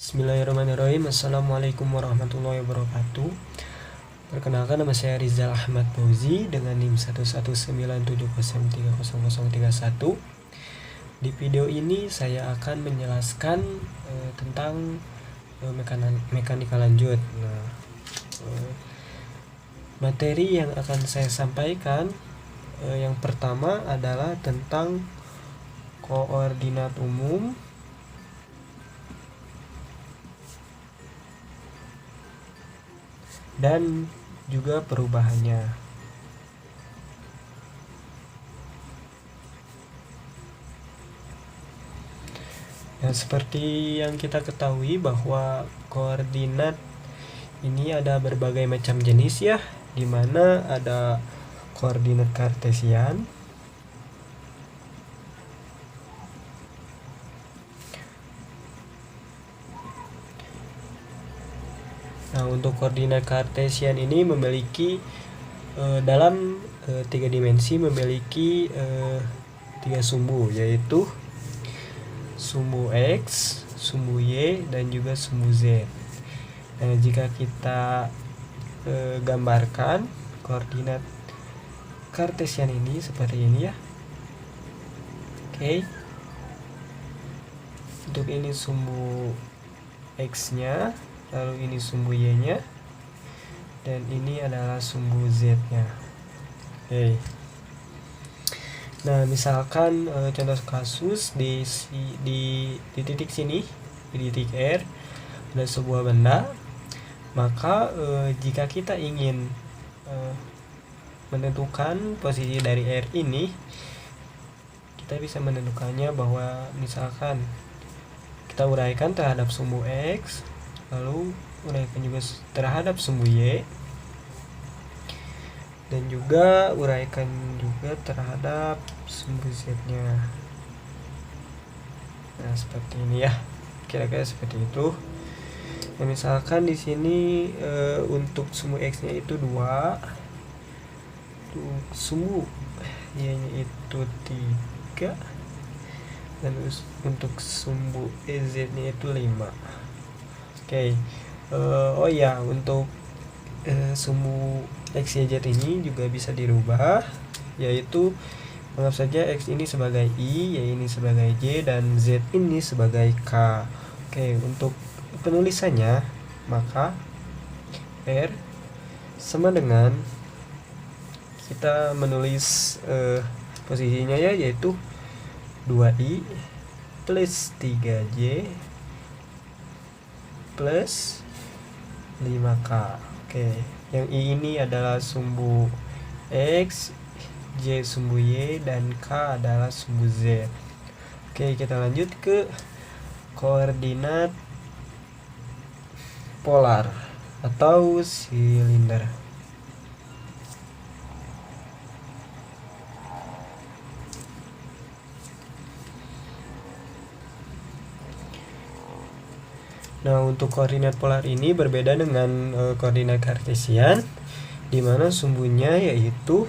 Bismillahirrahmanirrahim. Assalamualaikum warahmatullahi wabarakatuh. Perkenalkan, nama saya Rizal Ahmad Fauzi dengan NIM 11970303031. Di video ini saya akan menjelaskan tentang mekanika lanjut. Materi yang akan saya sampaikan yang pertama adalah tentang koordinat umum, dan juga perubahannya. Nah, seperti yang kita ketahui bahwa koordinat ini ada berbagai macam jenis ya, di mana ada koordinat kartesian, nah untuk koordinat kartesian ini memiliki dalam 3 dimensi memiliki 3 sumbu, yaitu sumbu X, sumbu Y, dan juga sumbu Z. Nah, jika kita gambarkan koordinat kartesian ini seperti ini ya. Oke. Untuk ini sumbu X-nya, lalu ini sumbu Y-nya, dan ini adalah sumbu Z-nya. Oke. Nah, misalkan contoh kasus di titik sini, di titik R, ada sebuah benda, maka jika kita ingin menentukan posisi dari R ini, kita bisa menentukannya bahwa misalkan kita uraikan terhadap sumbu X, lalu uraikan juga terhadap sumbu Y, dan juga uraikan juga terhadap sumbu Z-nya. Nah, seperti ini ya, kira-kira seperti itu. Nah, misalkan di sini untuk sumbu X-nya itu 2, untuk sumbu Y-nya itu 3, dan untuk sumbu Z-nya itu 5. Oke. Oh ya, untuk sumbu X, Y, Z ini juga bisa dirubah, yaitu anggap saja X ini sebagai I, Y ini sebagai J, dan Z ini sebagai K. Oke, untuk penulisannya maka R sama dengan, kita menulis posisinya ya, yaitu 2I plus 3J plus 5K. Oke, yang I ini adalah sumbu X, J sumbu Y, dan K adalah sumbu Z. Oke, kita lanjut ke koordinat polar atau silinder. Nah, untuk koordinat polar ini berbeda dengan koordinat kartesian, di mana sumbunya yaitu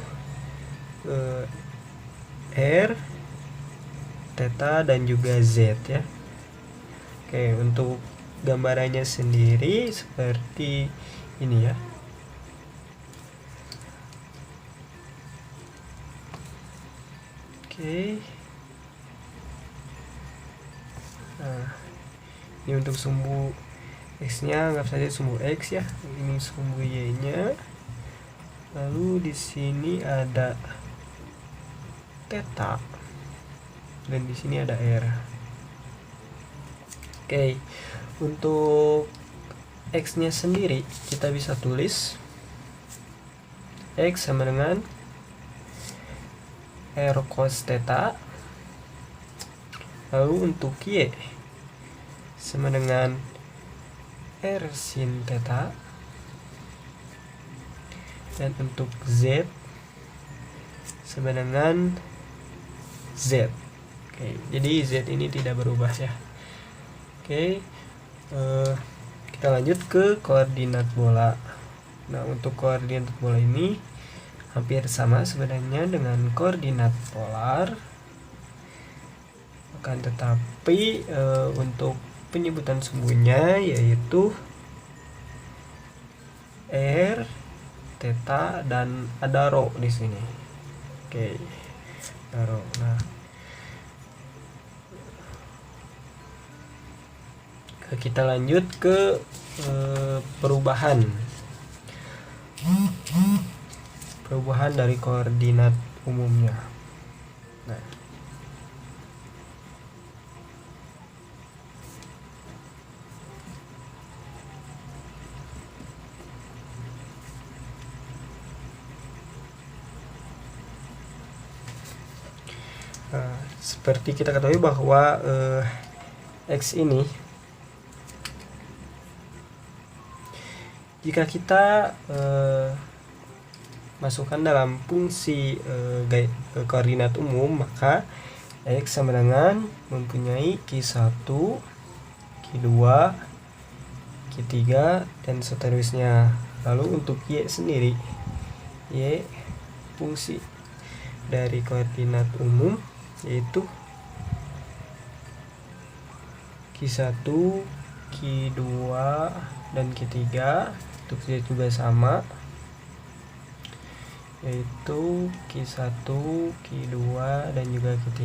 R, theta, dan juga Z ya. Oke, untuk gambarannya sendiri seperti ini ya. Oke. Nah, ini untuk sumbu X-nya, anggap saja sumbu X ya. Ini sumbu Y-nya. Lalu di sini ada theta, dan di sini ada R. Oke, untuk X-nya sendiri kita bisa tulis X sama dengan R cos theta. Lalu untuk Y sama dengan R sin theta, dan untuk Z sama dengan Z. Oke, jadi Z ini tidak berubah ya. Oke, kita lanjut ke koordinat bola. Nah, untuk koordinat bola ini hampir sama sebenarnya dengan koordinat polar, akan tetapi untuk penyebutan sumbunya yaitu R, theta, dan ada rho di sini. Oke, ada rho. Nah, kita lanjut ke perubahan dari koordinat umumnya. Nah, seperti kita ketahui bahwa X ini jika kita masukkan dalam fungsi koordinat umum, maka X sama dengan mempunyai Q1, Q2, Q3, dan seterusnya. Lalu untuk Y sendiri, Y fungsi dari koordinat umum yaitu Q1, Q2, dan Q3. Untuk Z juga sama, yaitu Q1, Q2, dan juga Q3.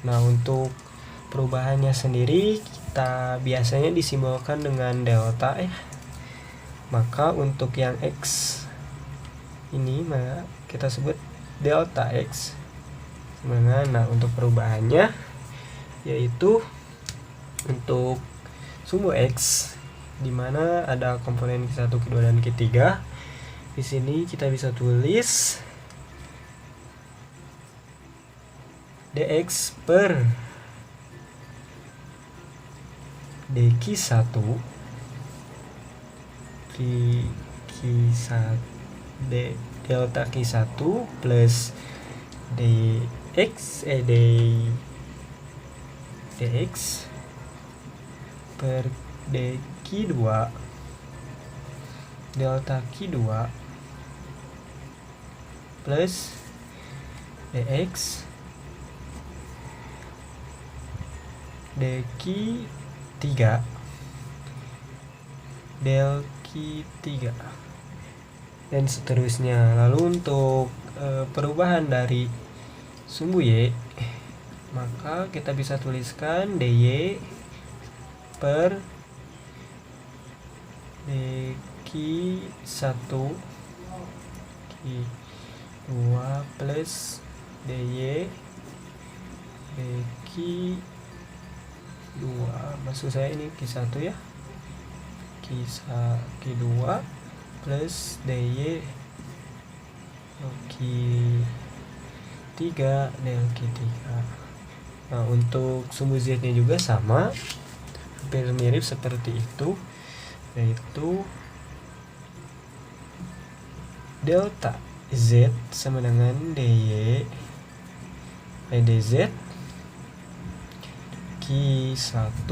Nah, untuk perubahannya sendiri kita biasanya disimbolkan dengan delta ya. Maka untuk yang X ini maka kita sebut delta X. Nah, untuk perubahannya yaitu untuk sumbu X di mana ada komponen Q1, Q2, dan Q3. Di sini kita bisa tulis dx per dq1 delta q1 plus dx per dq2 delta q2 plus dx dq3 del q3 dan seterusnya. Lalu untuk perubahan dari sumbu Y, maka kita bisa tuliskan dy per dq1 q2 plus dy dq2, maksud saya ini q1 ya, q2 plus dy q3 del q3. Nah, untuk sumbu Z nya juga sama, hampir mirip seperti itu, yaitu delta Z sama dengan dz q1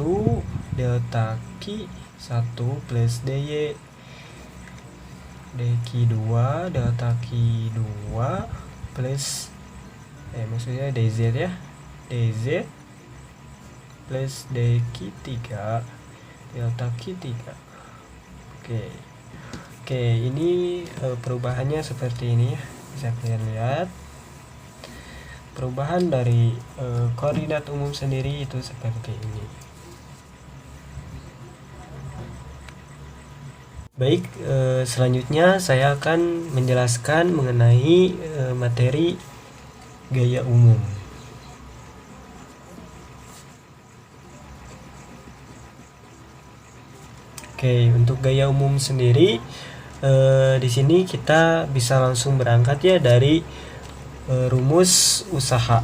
delta q1 plus dy dq2 delta q2 plus maksudnya dz ya, dz plus dq3 delta q3. Oke, ini perubahannya seperti ini ya, bisa kalian lihat. Perubahan dari koordinat umum sendiri itu seperti ini. Baik, selanjutnya saya akan menjelaskan mengenai materi gaya umum. Oke, untuk gaya umum sendiri di sini kita bisa langsung berangkat ya dari rumus usaha.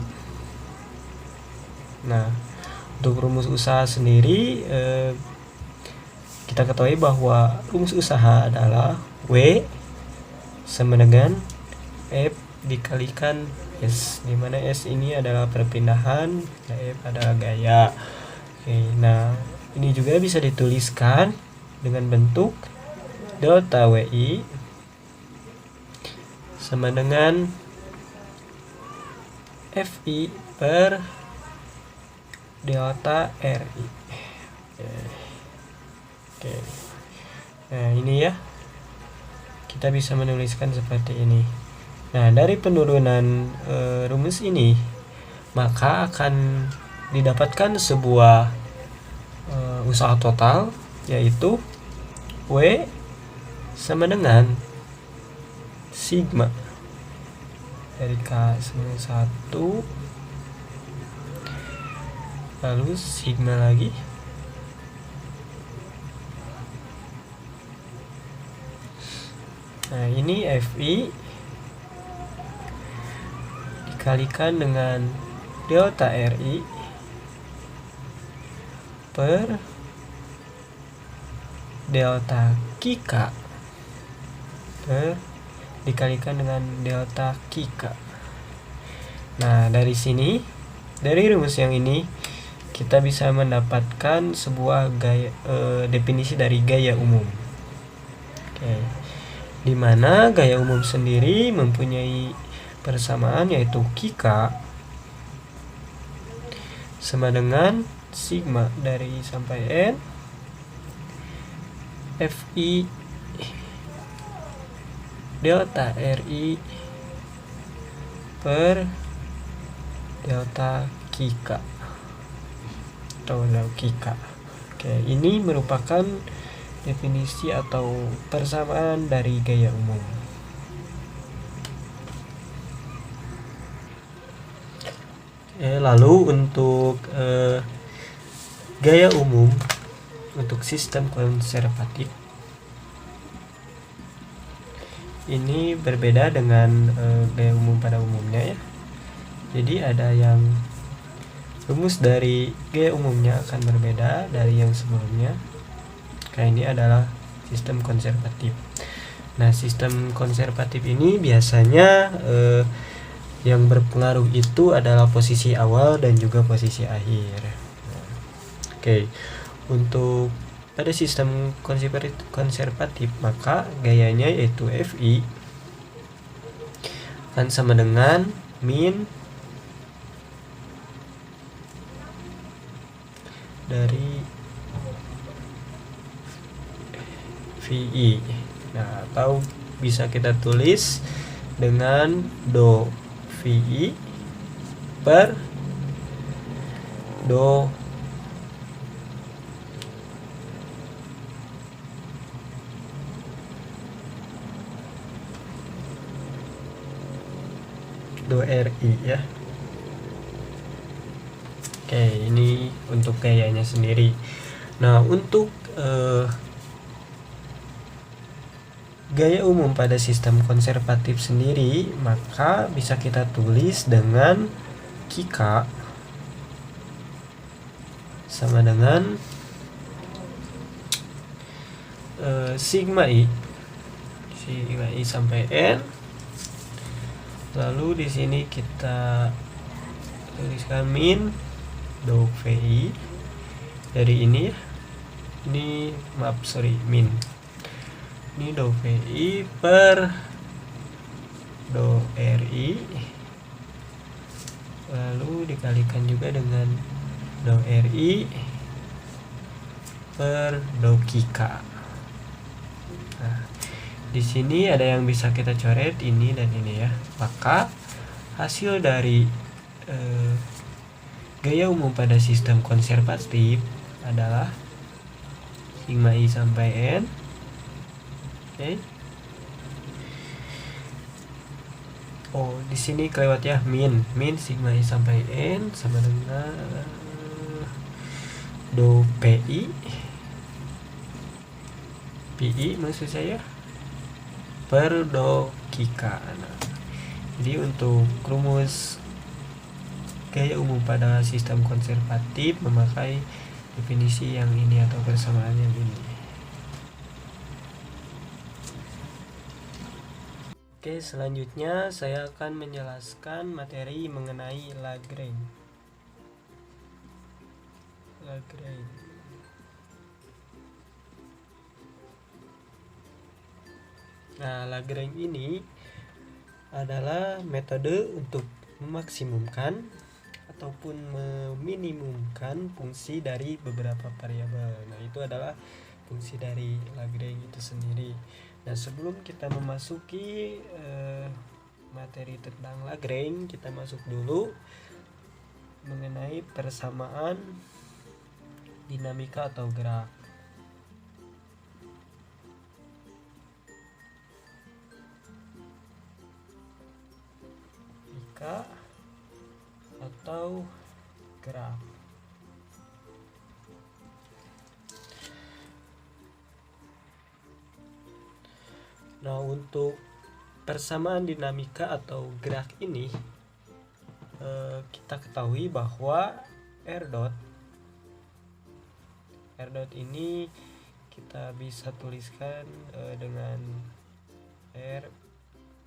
Nah, untuk rumus usaha sendiri kita ketahui bahwa rumus usaha adalah W sama dengan F dikalikan S, di mana S ini adalah perpindahan, F adalah gaya. Oke, nah ini juga bisa dituliskan dengan bentuk delta WI sama dengan FI per delta RI. Oke. Nah, ini ya. Kita bisa menuliskan seperti ini. Nah, dari penurunan rumus ini, maka akan didapatkan sebuah usaha total, yaitu W sama dengan sigma dari K sama 1, lalu sigma lagi nah ini FI dikalikan dengan delta RI per delta QK per dikalikan dengan delta QK. Nah, dari sini, dari rumus yang ini kita bisa mendapatkan sebuah definisi dari gaya umum. Oke. Di mana gaya umum sendiri mempunyai persamaan, yaitu QK sama dengan sigma dari sampai N FI delta RI per delta QK atau delta QK. Oke, ini merupakan definisi atau persamaan dari gaya umum. Lalu untuk gaya umum untuk sistem konservatif ini berbeda dengan gaya umum pada umumnya ya. Jadi ada yang rumus dari gaya umumnya akan berbeda dari yang sebelumnya. Nah, ini adalah sistem konservatif. Nah, sistem konservatif ini biasanya yang berpengaruh itu adalah posisi awal dan juga posisi akhir. Nah, oke. Untuk pada sistem konservatif maka gayanya yaitu FI akan sama dengan min dari VI. Nah, atau bisa kita tulis dengan do VI per do RI ya. Oke, ini untuk gayanya sendiri. Nah, untuk gaya umum pada sistem konservatif sendiri maka bisa kita tulis dengan QK sama dengan sigma I sampai N. Lalu di sini kita tuliskan min do VI dari ini ya. Ini min. Ini do VI per do RI, lalu dikalikan juga dengan do RI per do QK. Nah, di sini ada yang bisa kita coret ini dan ini ya. Maka hasil dari gaya umum pada sistem konservatif adalah sigma I sampai N. Oke. Oh, di sini kelewat ya min sigma I sampai N sama dengan do PI maksud saya per do QK. Nah, jadi untuk rumus gaya umum pada sistem konservatif memakai definisi yang ini atau persamaan yang ini. Oke, selanjutnya saya akan menjelaskan materi mengenai Lagrange. Nah, Lagrange ini adalah metode untuk memaksimumkan ataupun meminimumkan fungsi dari beberapa variabel. Nah, itu adalah fungsi dari Lagrange itu sendiri. Nah, sebelum kita memasuki materi tentang Lagrange, kita masuk dulu mengenai persamaan dinamika atau gerak. Dinamika atau gerak. Nah, untuk persamaan dinamika atau gerak ini kita ketahui bahwa R dot ini kita bisa tuliskan dengan R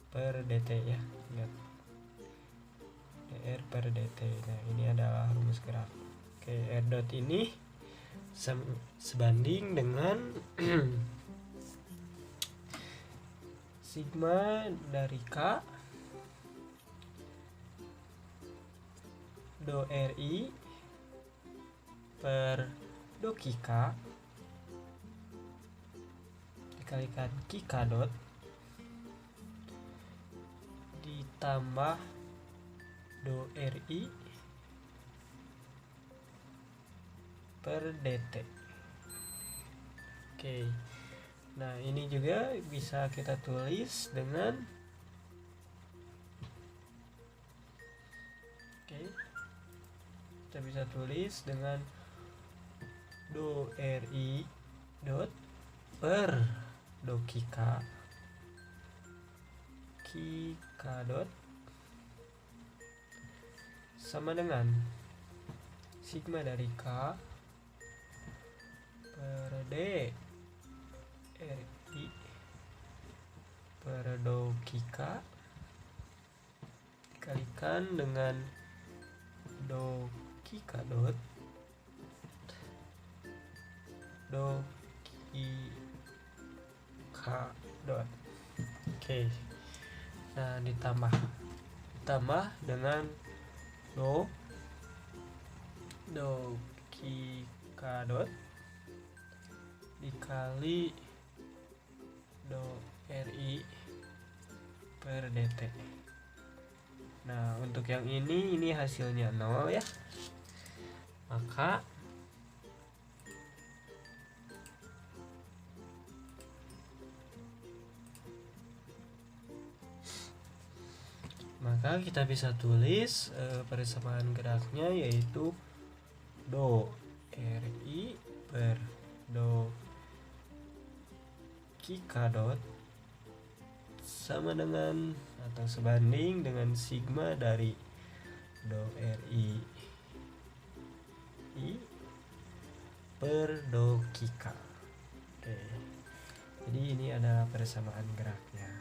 per dt ya. Lihat. R per dt. Nah, ini adalah rumus gerak. Oke, R dot ini sebanding dengan sigma dari K do RI per do K dikalikan K dot ditambah do RI per dt. Oke. Nah, ini juga bisa kita tulis dengan kita bisa tulis dengan do RI dot per do K dot sama dengan sigma dari K per D RI per do K dikalikan dengan do K dot do K dot. Oke. Nah, ditambah dengan do K dot dikali do RI per dt. Nah, untuk yang ini hasilnya 0 ya. Maka kita bisa tulis persamaan geraknya yaitu do RI per do K dot sama dengan atau sebanding dengan sigma dari do RI per do K. Oke. Jadi ini adalah persamaan geraknya.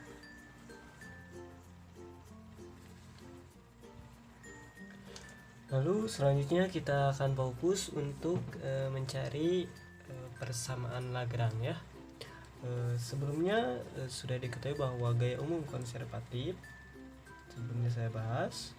Lalu selanjutnya kita akan fokus untuk mencari persamaan Lagrange ya. Sebelumnya sudah diketahui bahwa gaya umum konservatif sebelumnya saya bahas.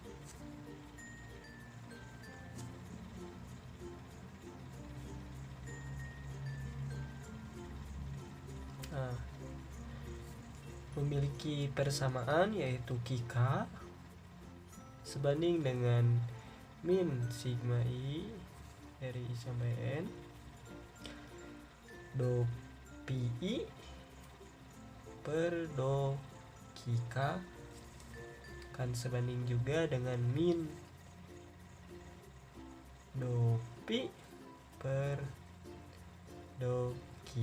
Memiliki persamaan yaitu K sebanding dengan min sigma I dari I sampai N do PI per do K kan sebanding juga dengan min do Pi per do K.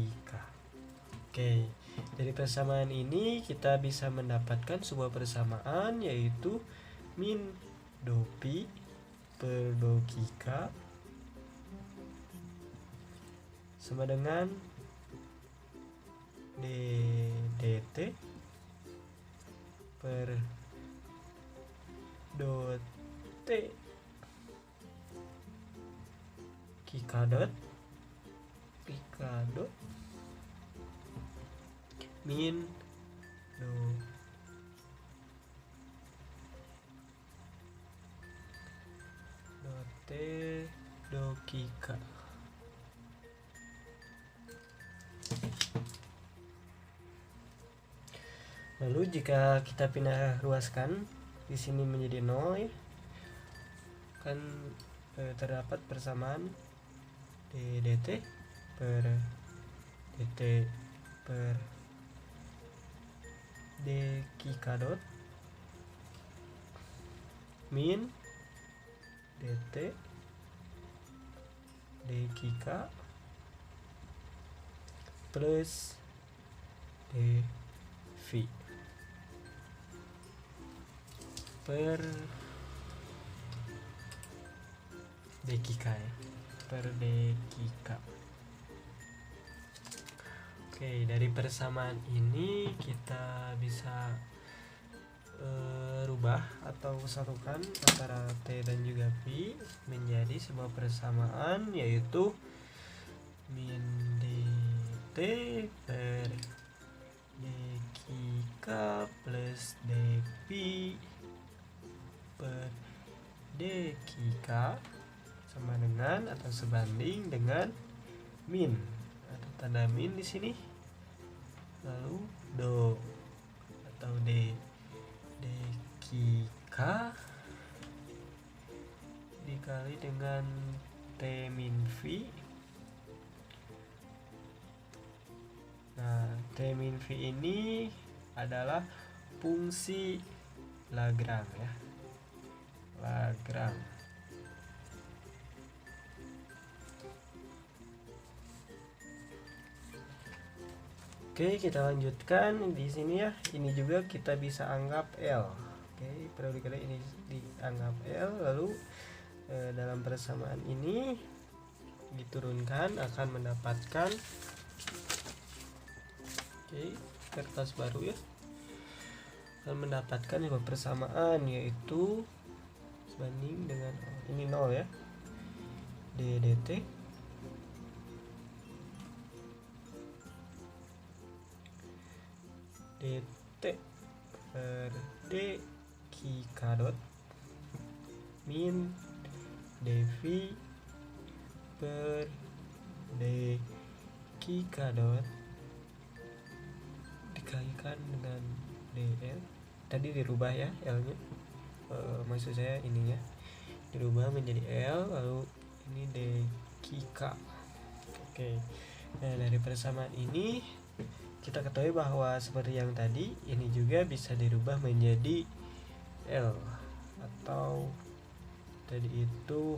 Oke, dari persamaan ini kita bisa mendapatkan sebuah persamaan yaitu min do Pi per do K sama dengan dt per do T K dot min do Kika. Lalu jika kita pindah ruaskan di sini menjadi 0 ya, kan terdapat persamaan dt per dt per dkk dot min dt dkk plus dv per dkk ya, per dkk. Oke, dari persamaan ini kita bisa rubah atau satukan antara T dan juga Pi menjadi sebuah persamaan, yaitu min dt per dkk plus dp per dkk sama dengan atau sebanding dengan min atau tanda min di sini, lalu do atau dkk dikali dengan t min v. Nah, t min v ini adalah fungsi Lagrange ya, Lagrange. Oke, kita lanjutkan di sini ya. Ini juga kita bisa anggap L. Oke, perlu dikali ini dianggap L. Lalu dalam persamaan ini diturunkan akan mendapatkan kertas baru ya. Akan mendapatkan sebuah persamaan, yaitu sebanding dengan ini 0 ya. ddt dt per dkk dot min dv per dkk dot dikalikan dengan dl. Tadi dirubah ya L nya, maksud saya ininya dirubah menjadi L, lalu ini dkk. Oke, nah dari persamaan ini kita ketahui bahwa seperti yang tadi, ini juga bisa dirubah menjadi L, atau tadi itu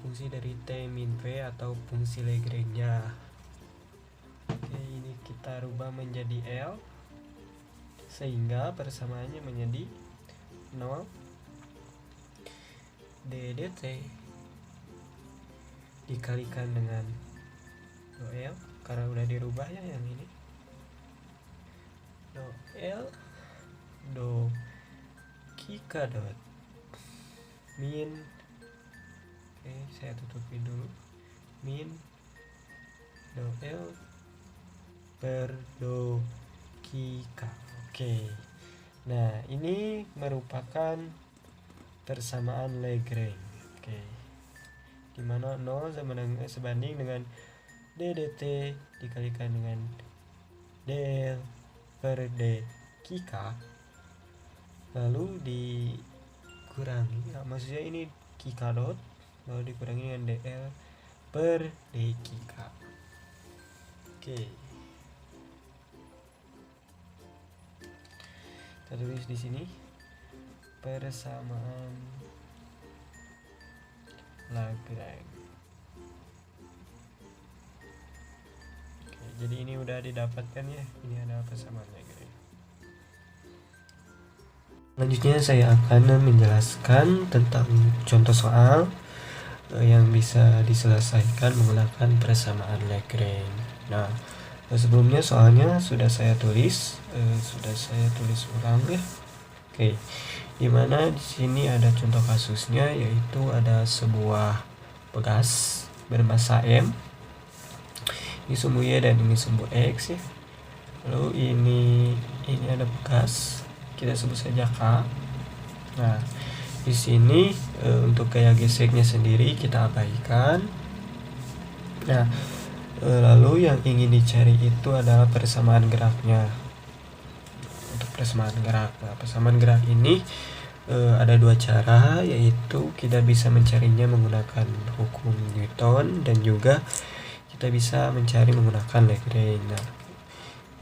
fungsi dari T min V atau fungsi Lagrange-nya. Oke, ini kita rubah menjadi L sehingga persamaannya menjadi 0 ddt dikalikan dengan L, karena udah dirubah ya yang ini, do L do kk dot min, oke saya tutupin dulu, min do L per do kk. Oke, nah ini merupakan persamaan Lagrange. Oke, dimana 0 sebanding dengan ddt dikalikan dengan del per dkk, lalu dikurangi, nah, maksudnya ini kk dot lalu dikurangi dengan dl per dkk. Oke, kita tulis di sini persamaan Lagrange. Jadi ini udah didapatkan ya, ini ada persamaan Lagrange. Selanjutnya saya akan menjelaskan tentang contoh soal yang bisa diselesaikan menggunakan persamaan Lagrange. Nah, sebelumnya soalnya sudah saya tulis ulang ya. Oke, dimana di sini ada contoh kasusnya, yaitu ada sebuah pegas bermassa M. Ini sumbu Y dan ini sumbu X ya. Lalu ini ada bekas, kita sebut saja K. Nah, di sini untuk gaya geseknya sendiri kita abaikan. Nah, lalu yang ingin dicari itu adalah persamaan geraknya. Untuk persamaan gerak, nah persamaan gerak ini ada dua cara, yaitu kita bisa mencarinya menggunakan hukum Newton dan juga kita bisa mencari menggunakan Lagrange.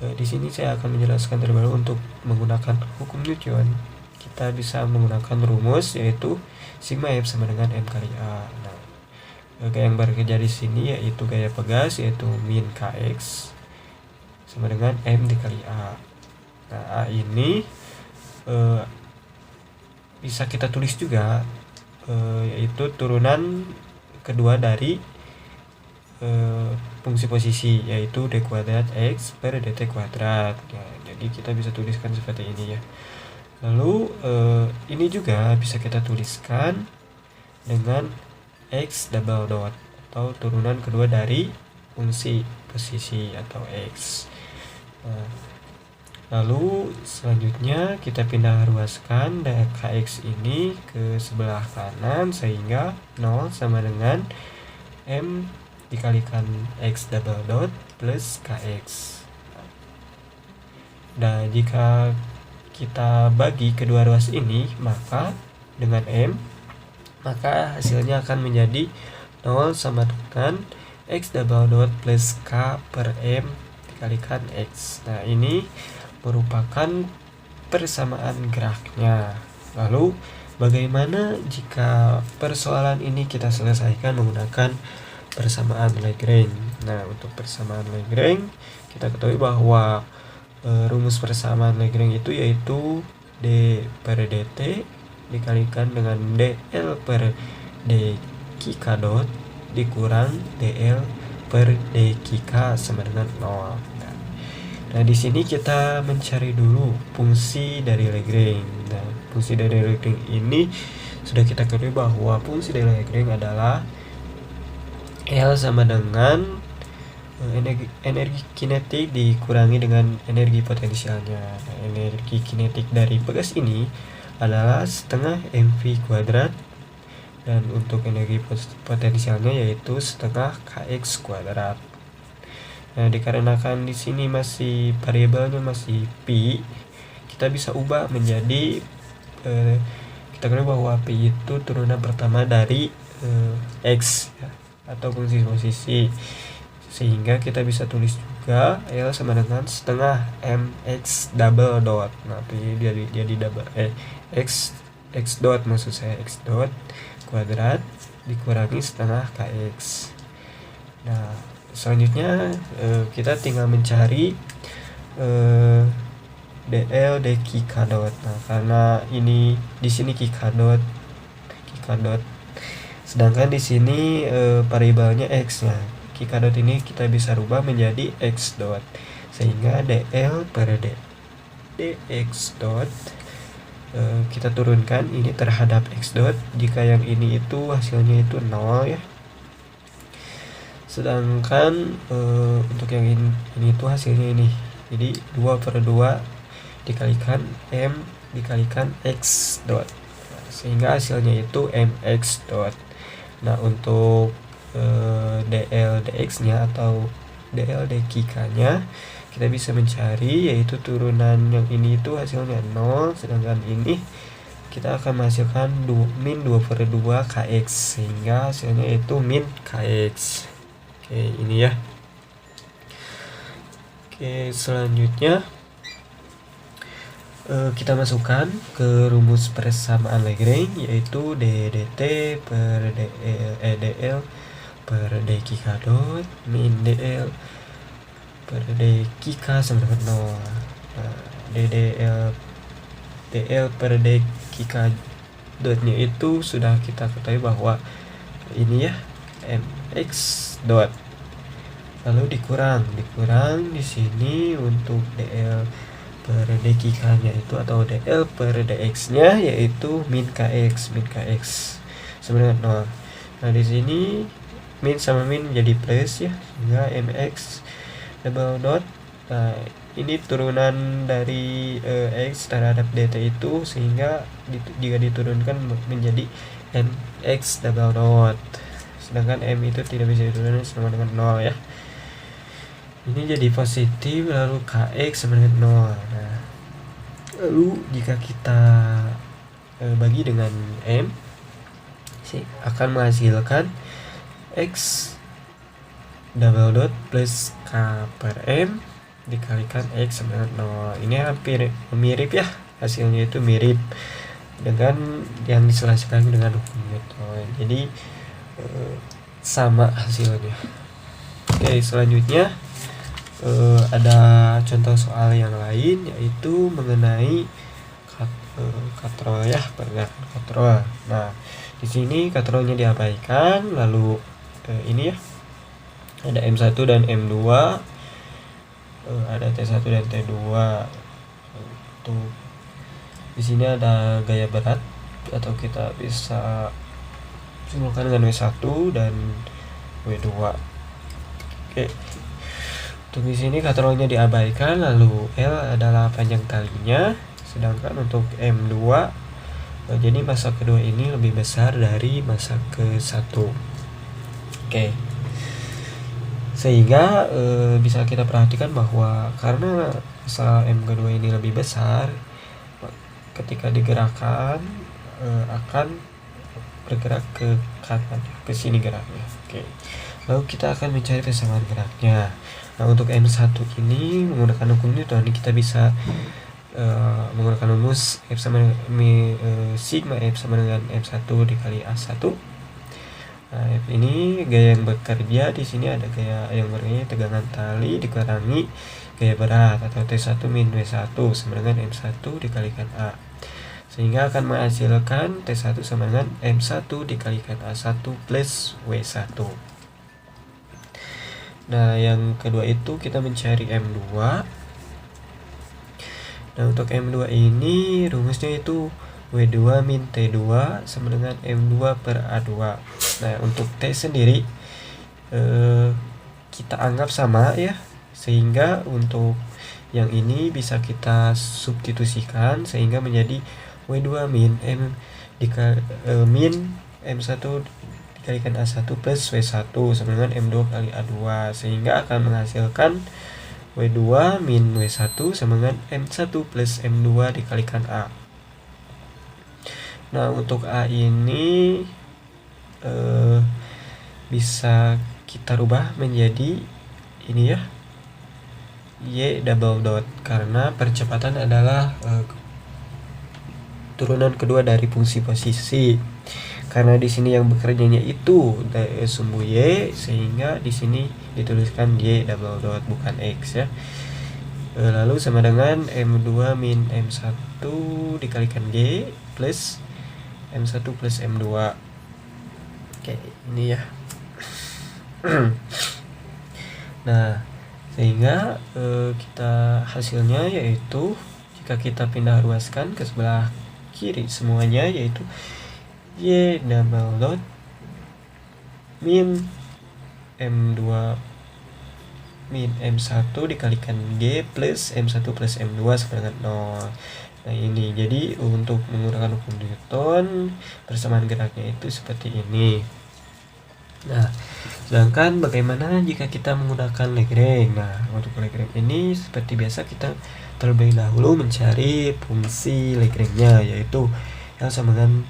Nah, di sini saya akan menjelaskan terlebih dahulu. Untuk menggunakan hukum Newton, kita bisa menggunakan rumus yaitu sigma F sama dengan M kali A. Nah, gaya yang bekerja di sini yaitu gaya pegas, yaitu min Kx sama dengan M dikali A. Nah, A ini bisa kita tulis juga yaitu turunan kedua dari fungsi posisi, yaitu d kuadrat x per dt kuadrat. Ya, jadi kita bisa tuliskan seperti ini ya. Lalu ini juga bisa kita tuliskan dengan x double dot atau turunan kedua dari fungsi posisi atau x. Nah, lalu selanjutnya kita pindah ruaskan kx ini ke sebelah kanan sehingga 0 sama dengan m dikalikan x double dot plus kx. Nah, jika kita bagi kedua ruas ini maka dengan m, maka hasilnya akan menjadi 0 sama dengan x double dot plus k per m dikalikan x. Nah, ini merupakan persamaan geraknya. Lalu bagaimana jika persoalan ini kita selesaikan menggunakan persamaan Lagrange? Nah, untuk persamaan Lagrange kita ketahui bahwa rumus persamaan Lagrange itu yaitu d per dt dikalikan dengan dl per dk dot dikurang dl per dk sama dengan 0. Nah, di sini kita mencari dulu fungsi dari Lagrange. Nah, fungsi dari Lagrange ini sudah kita ketahui bahwa fungsi dari Lagrange adalah L sama dengan energi kinetik dikurangi dengan energi potensialnya. Nah, energi kinetik dari pegas ini adalah setengah mv kuadrat dan untuk energi potensialnya yaitu setengah kx kuadrat. Nah, dikarenakan di sini masih variabelnya masih pi, kita bisa ubah menjadi kita ketahui bahwa pi itu turunan pertama dari x ya, atau fungsi posisi, sehingga kita bisa tulis juga L sama dengan setengah mx double dot. Nah, pi jadi double x dot, maksud saya x dot kuadrat dikurangi setengah kx. Nah, selanjutnya kita tinggal mencari dl dk dot. Nah, karena ini di sini kk dot, sedangkan di sini variabelnya x. Nah, kk dot ini kita bisa rubah menjadi x dot, sehingga dl per dx dot kita turunkan ini terhadap x dot. Jika yang ini itu hasilnya itu 0 ya. Sedangkan untuk yang ini tuh hasilnya ini, jadi 2/2 dikalikan m dikalikan x dot, sehingga hasilnya itu mx dot. Nah, untuk dl dx nya atau dl dk nya kita bisa mencari, yaitu turunan yang ini itu hasilnya 0, sedangkan ini kita akan menghasilkan min 2/2 kx, sehingga hasilnya itu min kx. Oke, ini ya. Oke, selanjutnya kita masukkan ke rumus persamaan Lagrange, yaitu d dt per dl per dk dot min dl per dk sama dengan 0. Nah, dl per dk dotnya itu sudah kita ketahui bahwa ini ya mx dot, lalu dikurang di sini untuk dl per dk nya itu atau dl per dx nya yaitu min kx sama dengan 0. Nah, di sini min sama min jadi plus ya, sehingga mx double dot Nah, ini turunan dari X terhadap dt itu, sehingga jika diturunkan menjadi mx double dot, sedangkan m itu tidak bisa diturunkan sama dengan 0 ya. Ini jadi positif, lalu kx sama dengan 0. Nah, lalu jika kita bagi dengan m, akan menghasilkan x double dot plus k per m dikalikan x sama dengan 0. Ini hampir mirip ya, hasilnya itu mirip dengan yang diselesaikan dengan hukum Newton. Jadi sama hasilnya. Oke, selanjutnya ada contoh soal yang lain, yaitu mengenai katrol ya, pergerakan katrol. Nah, di sini katrolnya diabaikan, lalu ini ya, ada M1 dan M2, ada T1 dan T2. Tuh, di sini ada gaya berat, atau kita bisa simulkan dengan W1 dan W2. Oke. Untuk di sini katrolnya diabaikan, lalu L adalah panjang talinya, sedangkan untuk M2 jadi massa kedua ini lebih besar dari massa ke-1. Oke. Sehingga bisa kita perhatikan bahwa karena massa M kedua ini lebih besar, ketika digerakkan akan bergerak ke kanan, ke sini geraknya. Oke. Lalu kita akan mencari persamaan geraknya. Nah, untuk M1 ini menggunakan hukum Newton, kita bisa menggunakan rumus F sama sigma F sama dengan M1 dikali A1. Nah, F ini gaya yang bekerja, di sini ada gaya yang bekerja tegangan tali dikurangi gaya berat, atau T1 min W1 sama dengan M1 dikalikan A, sehingga akan menghasilkan T1 sama dengan M1 dikalikan A1 plus W1. Nah, yang kedua itu kita mencari M2. Nah, untuk M2 ini rumusnya itu W2 min T2 sama dengan M2 per A2. Nah, untuk T sendiri kita anggap sama ya, sehingga untuk yang ini bisa kita substitusikan sehingga menjadi W2 min M min M1 dikalikan A1 plus W1 sama dengan M2 kali A2, sehingga akan menghasilkan W2 min W1 sama dengan M1 plus M2 dikalikan A. Nah, untuk A ini bisa kita rubah menjadi ini ya, Y double dot, karena percepatan adalah turunan kedua dari fungsi posisi. Karena di sini yang bekerjanya itu sumbu Y, sehingga di sini dituliskan Y double dot bukan X ya. Lalu sama dengan M2 min M1 dikalikan Y plus M1 plus M2. Oke, ini ya. Nah, sehingga kita hasilnya yaitu jika kita pindah ruaskan ke sebelah kiri semuanya, yaitu Y double dot min M2 min M1 dikalikan G plus M1 plus M2 sama dengan 0. Nah, ini jadi untuk menggunakan hukum Newton, persamaan geraknya itu seperti ini. Nah, sedangkan bagaimana jika kita menggunakan Lagrange? Nah, untuk Lagrange ini seperti biasa kita terlebih dahulu mencari fungsi Lagrange-nya, yaitu yang sama dengan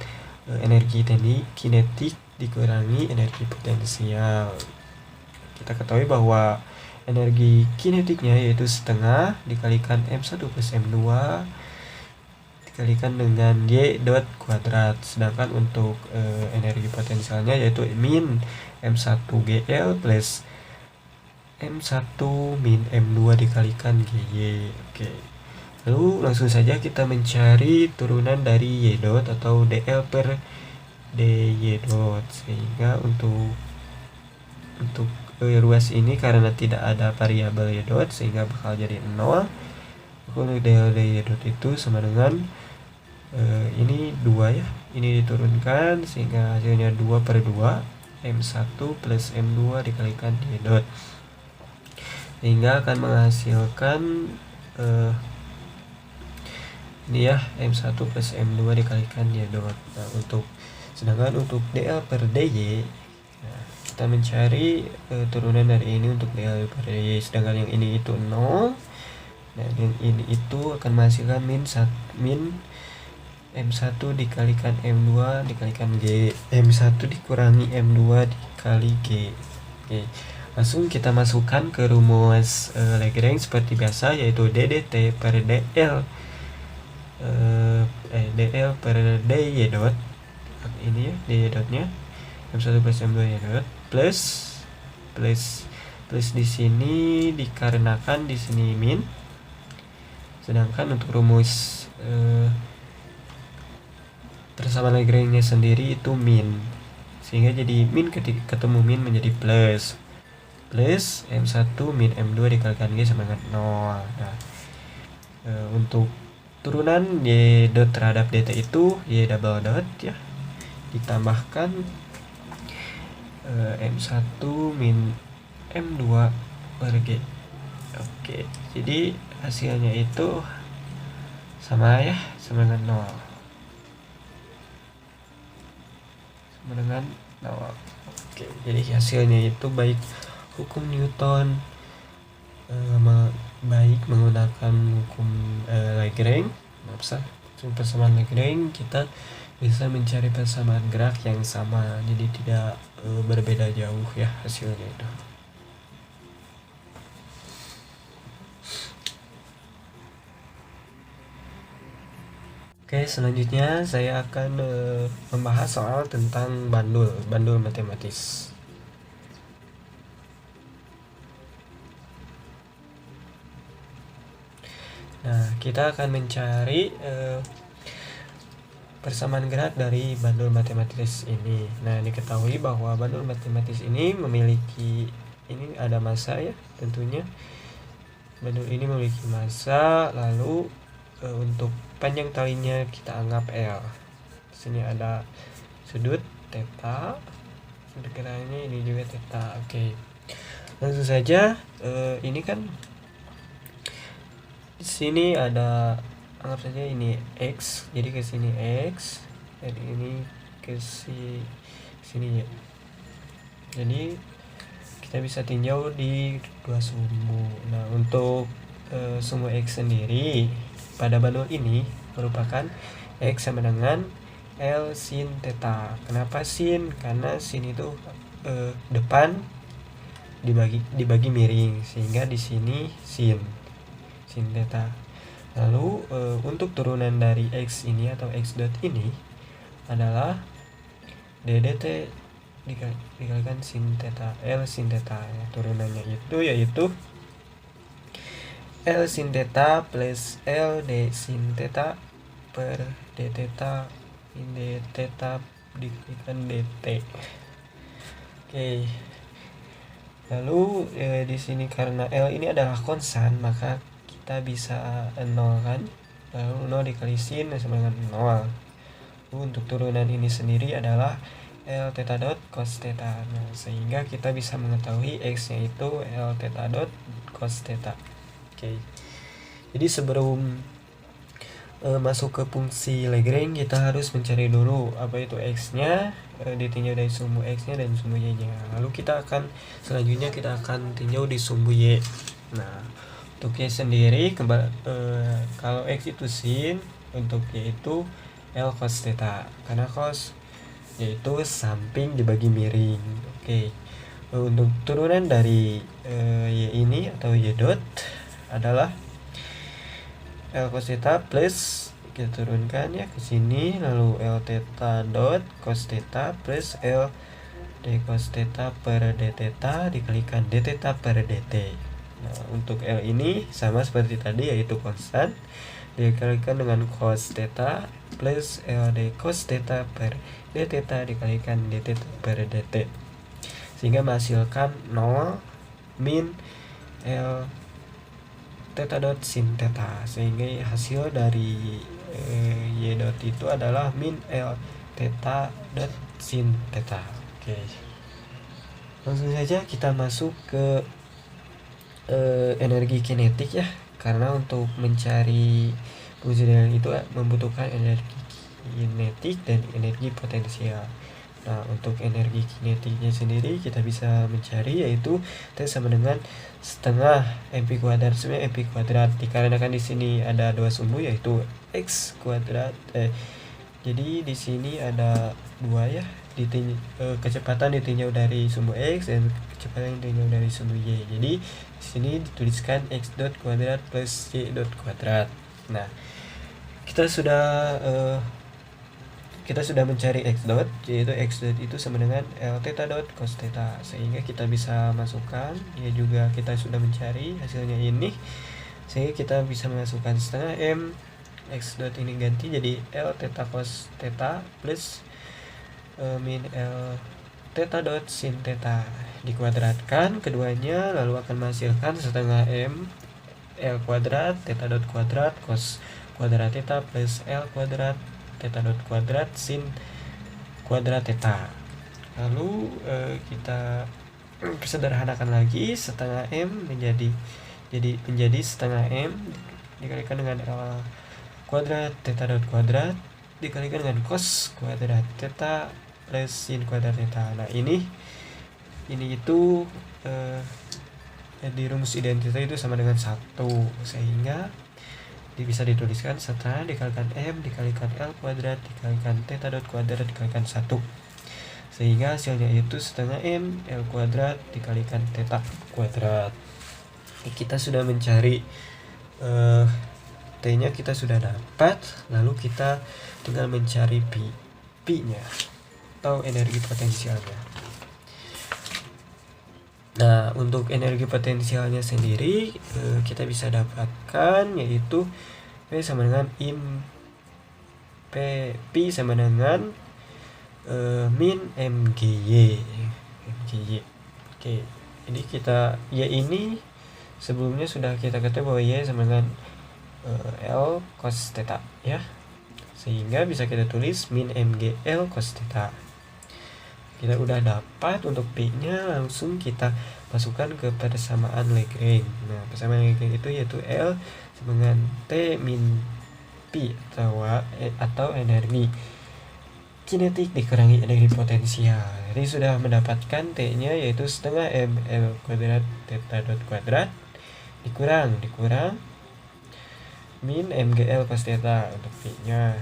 energi kinetik dikurangi energi potensial. Kita ketahui bahwa energi kinetiknya yaitu setengah dikalikan M1 plus M2 dikalikan dengan Y dot kuadrat, sedangkan untuk energi potensialnya yaitu min M1 GL plus M1 min M2 dikalikan GY. Oke. Lalu langsung saja kita mencari turunan dari Y dot atau DL per DY dot, sehingga untuk ruas ini karena tidak ada variabel Y dot sehingga bakal jadi 0. Untuk DL DY dot itu sama dengan ini 2 ya, ini diturunkan sehingga hasilnya 2/2 M1 plus M2 dikalikan Y dot. sehingga akan menghasilkan ini ya, M1 plus M2 dikalikan Y dot. Nah, sedangkan untuk DL per DY, nah, kita mencari turunan dari ini untuk DL per DY, sedangkan yang ini itu 0. Nah, yang ini itu akan menghasilkan min M1 dikalikan M2 dikalikan G, M1 dikurangi M2 dikali G. Oke. Langsung kita masukkan ke rumus Lagrange seperti biasa, yaitu DDT per DL DL per DY dot, ini ya DY dotnya M1 plus M2 Y dot, plus di sini dikarenakan di sini min, sedangkan untuk rumus persamaan Lagrange sendiri itu min, sehingga jadi min ketika ketemu min menjadi plus M1 min M2 dikalikan G sama dengan 0. Nah, untuk turunan Y dot terhadap DT itu Y double dot ya, ditambahkan M1 min M2 per G. Oke, jadi hasilnya itu sama ya, sama dengan 0. Sama dengan 0. Oke, jadi hasilnya itu baik hukum Newton baik menggunakan hukum Lagrange, persamaan Lagrange, kita bisa mencari persamaan gerak yang sama, jadi tidak berbeda jauh ya hasilnya itu. Oke, selanjutnya saya akan membahas soal tentang bandul matematis. Nah, kita akan mencari persamaan gerak dari bandul matematis ini. Nah, diketahui bahwa bandul matematis ini memiliki, ini ada massa ya, tentunya. Bandul ini memiliki massa, lalu untuk panjang talinya kita anggap L. Di sini ada sudut theta, sudut geraknya ini juga theta. Oke. Langsung saja, ini kan di sini ada, anggap saja ini X, jadi ke sini X, jadi ini ke sini ya. Jadi kita bisa tinjau di dua sumbu. Nah, untuk sumbu X sendiri pada bandul ini merupakan X sama dengan L sin theta. Kenapa sin? Karena sin itu depan dibagi miring, sehingga di sini sin theta. Lalu untuk turunan dari X ini atau X dot ini adalah DDT dikalikan sin theta, L sin theta ya. Turunannya itu yaitu L sin theta plus L D sin theta per D theta min D theta dikalikan DT. Oke. Lalu di sini karena L ini adalah konstan, maka kita bisa 0 kan, lalu 0 dikali sin sama dengan 0. Untuk turunan ini sendiri adalah L theta dot cos theta. Nah, sehingga kita bisa mengetahui X nya itu L theta dot cos theta. Oke. Jadi sebelum masuk ke fungsi Lagrange, kita harus mencari dulu apa itu X nya, ditinjau dari sumbu X nya dan sumbu Y nya. Lalu selanjutnya kita akan tinjau di sumbu Y. Nah, untuk Y sendiri kalau X itu sin, untuk Y itu L cos theta, karena cos yaitu samping dibagi miring. Oke. Untuk turunan dari Y ini atau Y dot adalah L cos theta plus, kita turunkan ya ke sini, lalu L theta dot cos theta plus L d cos theta per d theta dikalikan d theta per dt. Nah, untuk L ini sama seperti tadi, yaitu konstan, dikalikan dengan cos theta plus L d cos theta per d theta dikalikan d theta per dt, sehingga menghasilkan 0 min L theta dot sin theta, sehingga hasil dari Y dot itu adalah min L theta dot sin theta. Oke. Langsung saja kita masuk ke energi kinetik ya, karena untuk mencari fungsi dinamis itu membutuhkan energi kinetik dan energi potensial. Nah, untuk energi kinetiknya sendiri kita bisa mencari, yaitu T sama dengan setengah mp kuadrat. Sebenarnya mp kuadrat dikarenakan di sini ada dua sumbu, yaitu x kuadrat. Jadi di sini ada dua ya, kecepatan ditinjau dari sumbu x dan kecepatan ditinjau dari sumbu y. Jadi di sini dituliskan x dot kuadrat plus y dot kuadrat. Nah, kita sudah mencari x dot, yaitu x dot itu sama dengan L theta dot cos theta, sehingga kita bisa masukkan, ya juga kita sudah mencari hasilnya ini, sehingga kita bisa masukkan setengah m, x dot ini ganti jadi L theta cos theta plus min L theta dot sin theta, dikuadratkan keduanya lalu akan menghasilkan setengah m L kuadrat theta dot kuadrat cos kuadrat theta plus L kuadrat theta dot kuadrat sin kuadrat theta. Lalu kita sederhanakan lagi, setengah m menjadi setengah m dikalikan dengan L kuadrat theta dot kuadrat dikalikan dengan cos kuadrat theta plus sin kuadrat theta. Nah, ini itu di rumus identitas itu sama dengan 1, sehingga bisa dituliskan setengah dikalikan m dikalikan L kuadrat dikalikan theta dot kuadrat dikalikan 1, sehingga hasilnya itu setengah m L kuadrat dikalikan theta kuadrat. Kita sudah mencari T nya kita sudah dapat, lalu kita tinggal mencari P nya atau energi potensialnya. Nah, untuk energi potensialnya sendiri kita bisa dapatkan, yaitu P sama dengan P sama dengan min mgy. Oke, jadi kita Y ini sebelumnya sudah kita ketahui bahwa Y sama dengan L cos theta ya, sehingga bisa kita tulis min mgl cos theta. Kita udah dapat untuk P nya, langsung kita masukkan ke persamaan Lagrange. Nah, persamaan Lagrange itu yaitu L sama dengan T min P atau energi kinetik dikurangi energi potensial. Jadi sudah mendapatkan T nya yaitu setengah m L kuadrat theta dot kuadrat dikurang min mgl cos theta untuk P nya.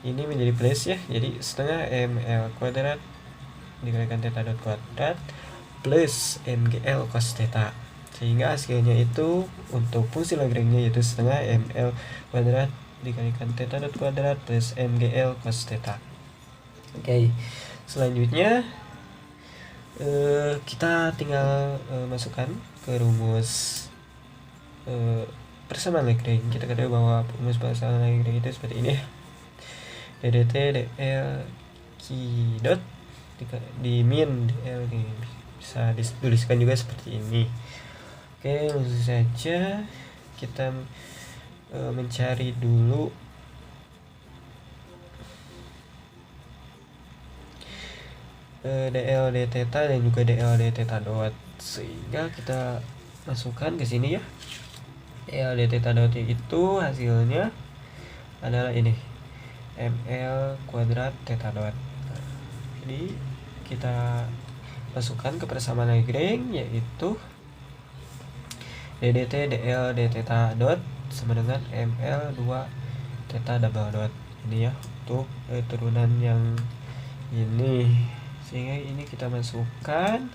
Ini menjadi plus ya, jadi setengah m L kuadrat dikalikan theta dot kuadrat plus mgl cos theta, sehingga hasilnya itu untuk fungsi Lagrange yaitu setengah ml kuadrat dikalikan theta dot kuadrat plus mgl cos theta. Oke, selanjutnya kita tinggal masukkan ke rumus persamaan Lagrange. Kita ketahui bahwa rumus persamaan Lagrange itu seperti ini, ddt dl q dot di min dl, bisa dituliskan juga seperti ini. Oke, langsung saja kita mencari dulu dl d theta dan juga dl d theta dot, sehingga kita masukkan ke sini ya. dl d theta dot itu hasilnya adalah ini ml kuadrat theta dot. Jadi kita masukkan ke persamaan Lagrange yaitu ddt dl d theta dot sama dengan ml 2 theta double dot. Ini ya untuk turunan yang ini, sehingga ini kita masukkan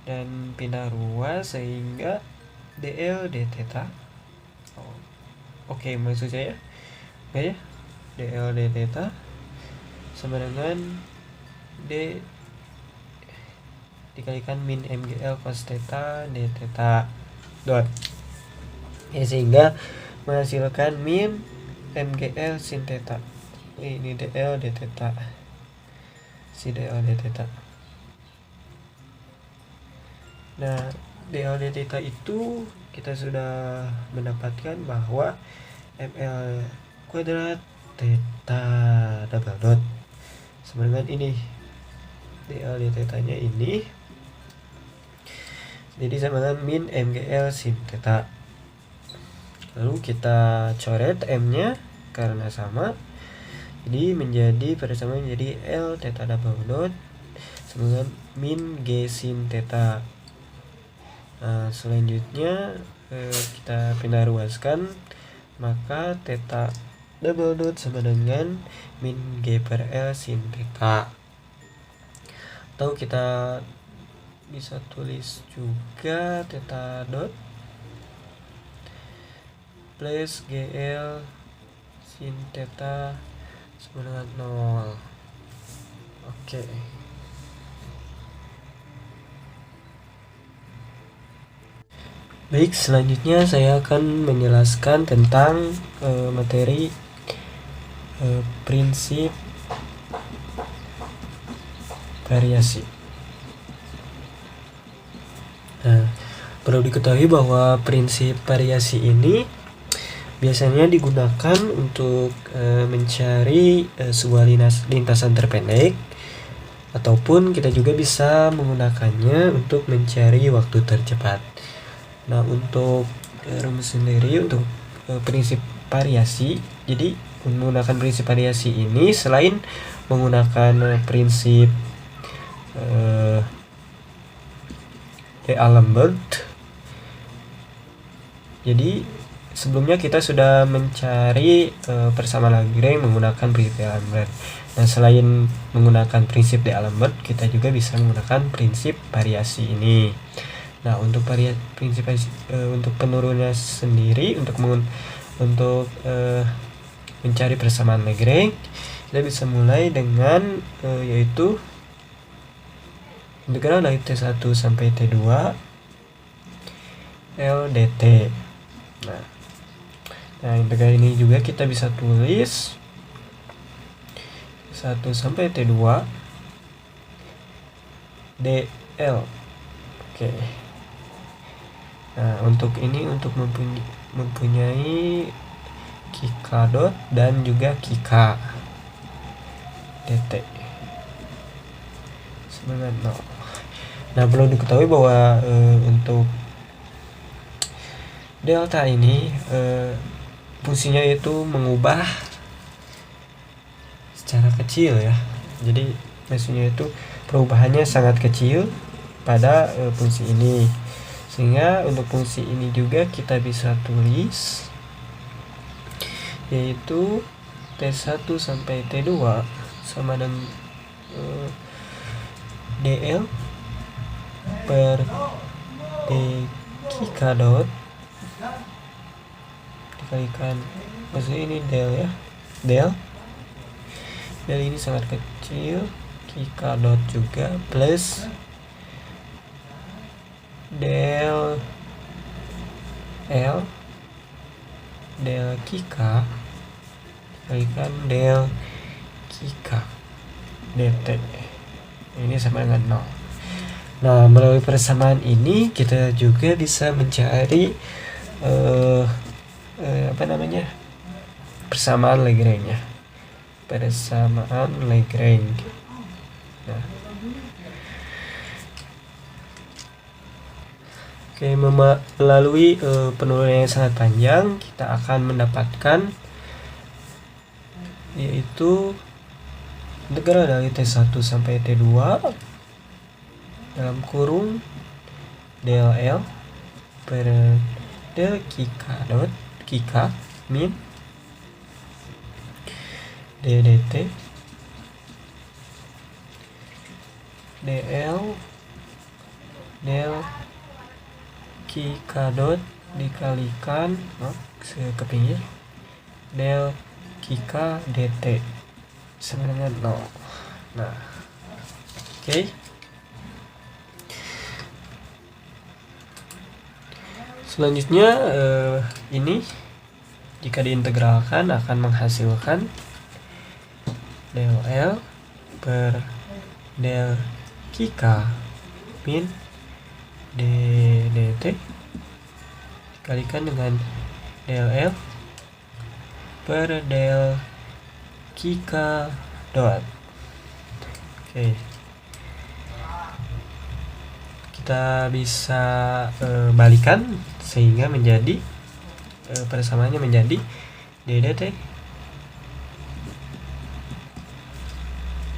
dan pindah ruas sehingga dl d theta maksud saya ya dl d theta sama dengan D dikalikan min mgl cos theta d theta dot ya, sehingga menghasilkan min mgl sin theta. Ini dl d theta, si dl d theta. Nah, dl d theta itu kita sudah mendapatkan bahwa ml kuadrat theta double dot sama dengan ini dl d theta nya ini, jadi sama dengan min MGL sin theta. Lalu kita coret M-nya karena sama, jadi menjadi persamaan menjadi L theta double dot sama dengan min G sin theta. Nah, selanjutnya kita pindah ruaskan, maka theta double dot sama dengan min G per L sin theta. Atau kita bisa tulis juga theta dot plus GL sin theta sama dengan 0. Oke. Baik, selanjutnya saya akan menjelaskan tentang materi prinsip variasi. Nah, perlu diketahui bahwa prinsip variasi ini biasanya digunakan untuk mencari sebuah lintasan terpendek, ataupun kita juga bisa menggunakannya untuk mencari waktu tercepat. Nah, untuk rumus sendiri untuk prinsip variasi, jadi menggunakan prinsip variasi ini selain menggunakan prinsip D'Alembert, jadi sebelumnya kita sudah mencari persamaan Lagrange menggunakan prinsip D'Alembert. Nah, selain menggunakan prinsip D'Alembert, kita juga bisa menggunakan prinsip variasi ini. Nah, untuk prinsip untuk penurunannya sendiri, untuk mencari persamaan Lagrange, kita bisa mulai dengan yaitu integral dari T1 sampai T2 L dt. Nah, integral ini juga kita bisa tulis 1 sampai T2 dl. Oke. Nah, untuk ini untuk mempunyai Kk dot dan juga Kk dt sama dengan 0. Nah, perlu diketahui bahwa untuk delta ini fungsinya itu mengubah secara kecil ya. Jadi maksudnya itu perubahannya sangat kecil pada fungsi ini, sehingga untuk fungsi ini juga kita bisa tulis yaitu T1 sampai T2 sama dengan dl per dk dot dikalikan, maksudnya ini del ya, del ini sangat kecil, Kk dot juga plus del L del Kk dikalikan del Kk dt, ini sama dengan 0. Nah, melalui persamaan ini kita juga bisa mencari persamaan Lagrange-nya. Persamaan Lagrange. Nah. Oke, melalui penurunan yang sangat panjang, kita akan mendapatkan yaitu integral dari T1 sampai T2 dalam kurung del L per del Kk dot Kk min ddt dl del Kk dot dikalikan ke pinggir del Kk dt sama dengan 0. Nah, oke. Selanjutnya ini jika diintegralkan akan menghasilkan del L per del Kk min ddt dikalikan dengan del L per del Kk dot. Oke. kita bisa balikan sehingga menjadi persamaannya menjadi DDT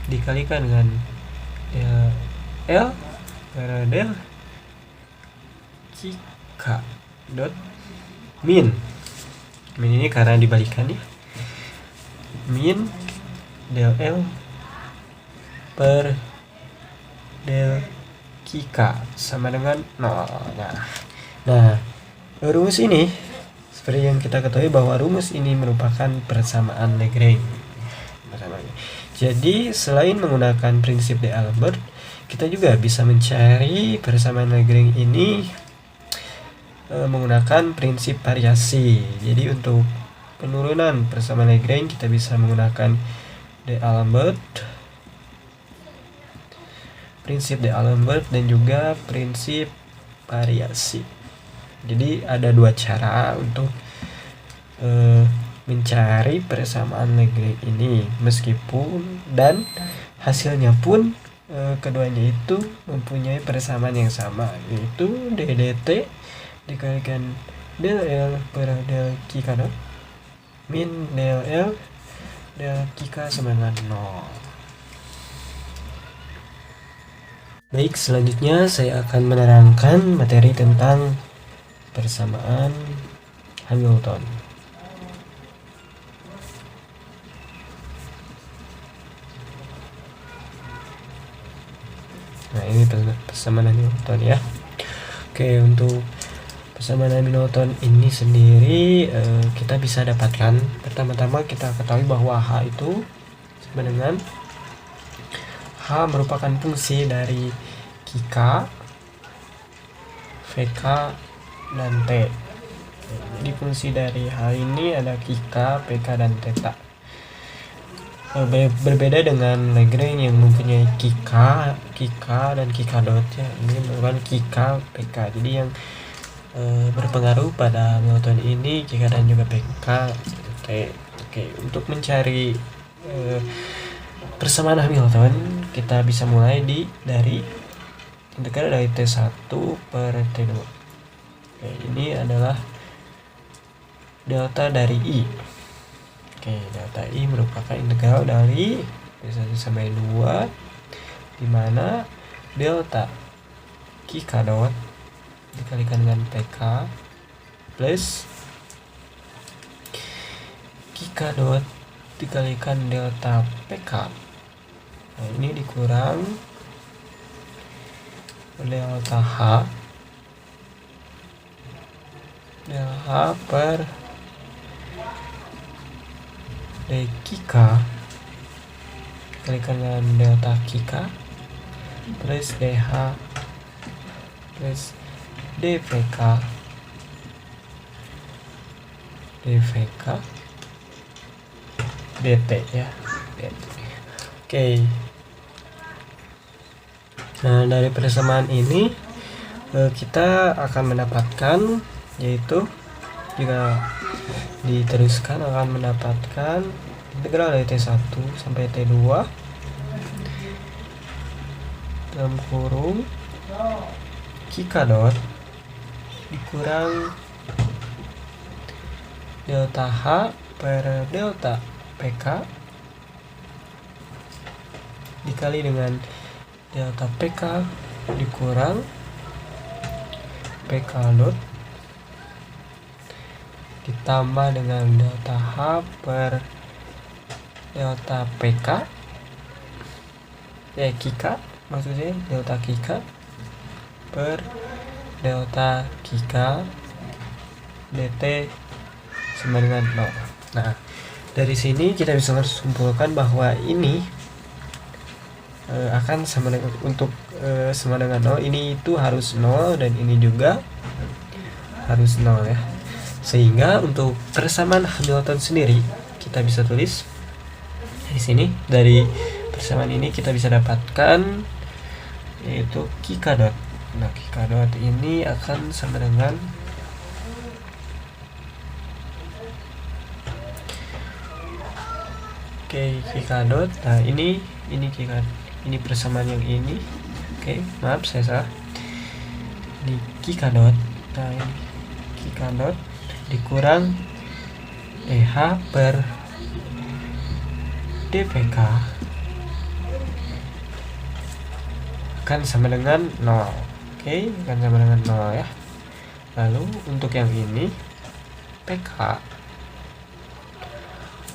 dikalikan dengan del L per del K dot min ini karena dibalikan ya, min del L per del K sama dengan 0. Nah, rumus ini seperti yang kita ketahui bahwa rumus ini merupakan persamaan Lagrange. Jadi selain menggunakan prinsip D'Alembert, kita juga bisa mencari persamaan Lagrange ini menggunakan prinsip variasi. Jadi untuk penurunan persamaan Lagrange kita bisa menggunakan D'Alembert, prinsip D'Alembert dan juga prinsip variasi. Jadi ada dua cara untuk mencari persamaan Lagrange ini, meskipun dan hasilnya pun keduanya itu mempunyai persamaan yang sama, yaitu DDT dikalikan del L per del K kanan min del L del K sama dengan 0. Baik, selanjutnya saya akan menerangkan materi tentang persamaan Hamilton. Nah, ini persamaan Hamilton ya. Oke, untuk persamaan Hamilton ini sendiri kita bisa dapatkan. Pertama-tama kita ketahui bahwa H itu sama dengan H merupakan fungsi dari QK, VK, dan T. Jadi fungsi dari H ini ada QK, PK, dan Theta. Berbeda dengan Lagrange yang mempunyai QK dan QK dot ya. Ini merupakan QK, PK. Jadi yang berpengaruh pada Hamilton ini QK dan juga PK, T. Oke, untuk mencari persamaan Hamilton kita bisa mulai dari integral dari T1 per T2. Oke, ini adalah delta dari I. Oke, delta I merupakan integral dari T1 sampai 2, di mana delta QK dot dikalikan dengan PK plus QK dot dikalikan delta PK. Nah, ini dikurang delta H per dQK dikalikan dengan delta QK plus DH plus dVK dt ya, dt. Oke. Nah, dari persamaan ini kita akan mendapatkan, yaitu jika diteruskan akan mendapatkan integral dari T1 sampai T2 dalam kurung QK dot dikurang delta H per delta PK dikali dengan delta PK dikurang PK dot ditambah dengan delta H per delta PK QK maksudnya delta QK per delta QK dt sama dengan 0. Nah, dari sini kita bisa simpulkan bahwa ini akan sama dengan untuk sama dengan 0, ini itu harus 0 dan ini juga harus 0 ya. Sehingga untuk persamaan Hamilton sendiri kita bisa tulis di sini, dari persamaan ini kita bisa dapatkan yaitu QK dot. Nah, QK dot ini akan sama dengan QK dot. Nah, ini QK, ini persamaan yang ini. Maaf saya salah. Kika dot, nah ini Kika dot dikurang DH per DPK kan sama dengan 0. Oke, kan sama dengan 0 ya. Lalu untuk yang ini PK,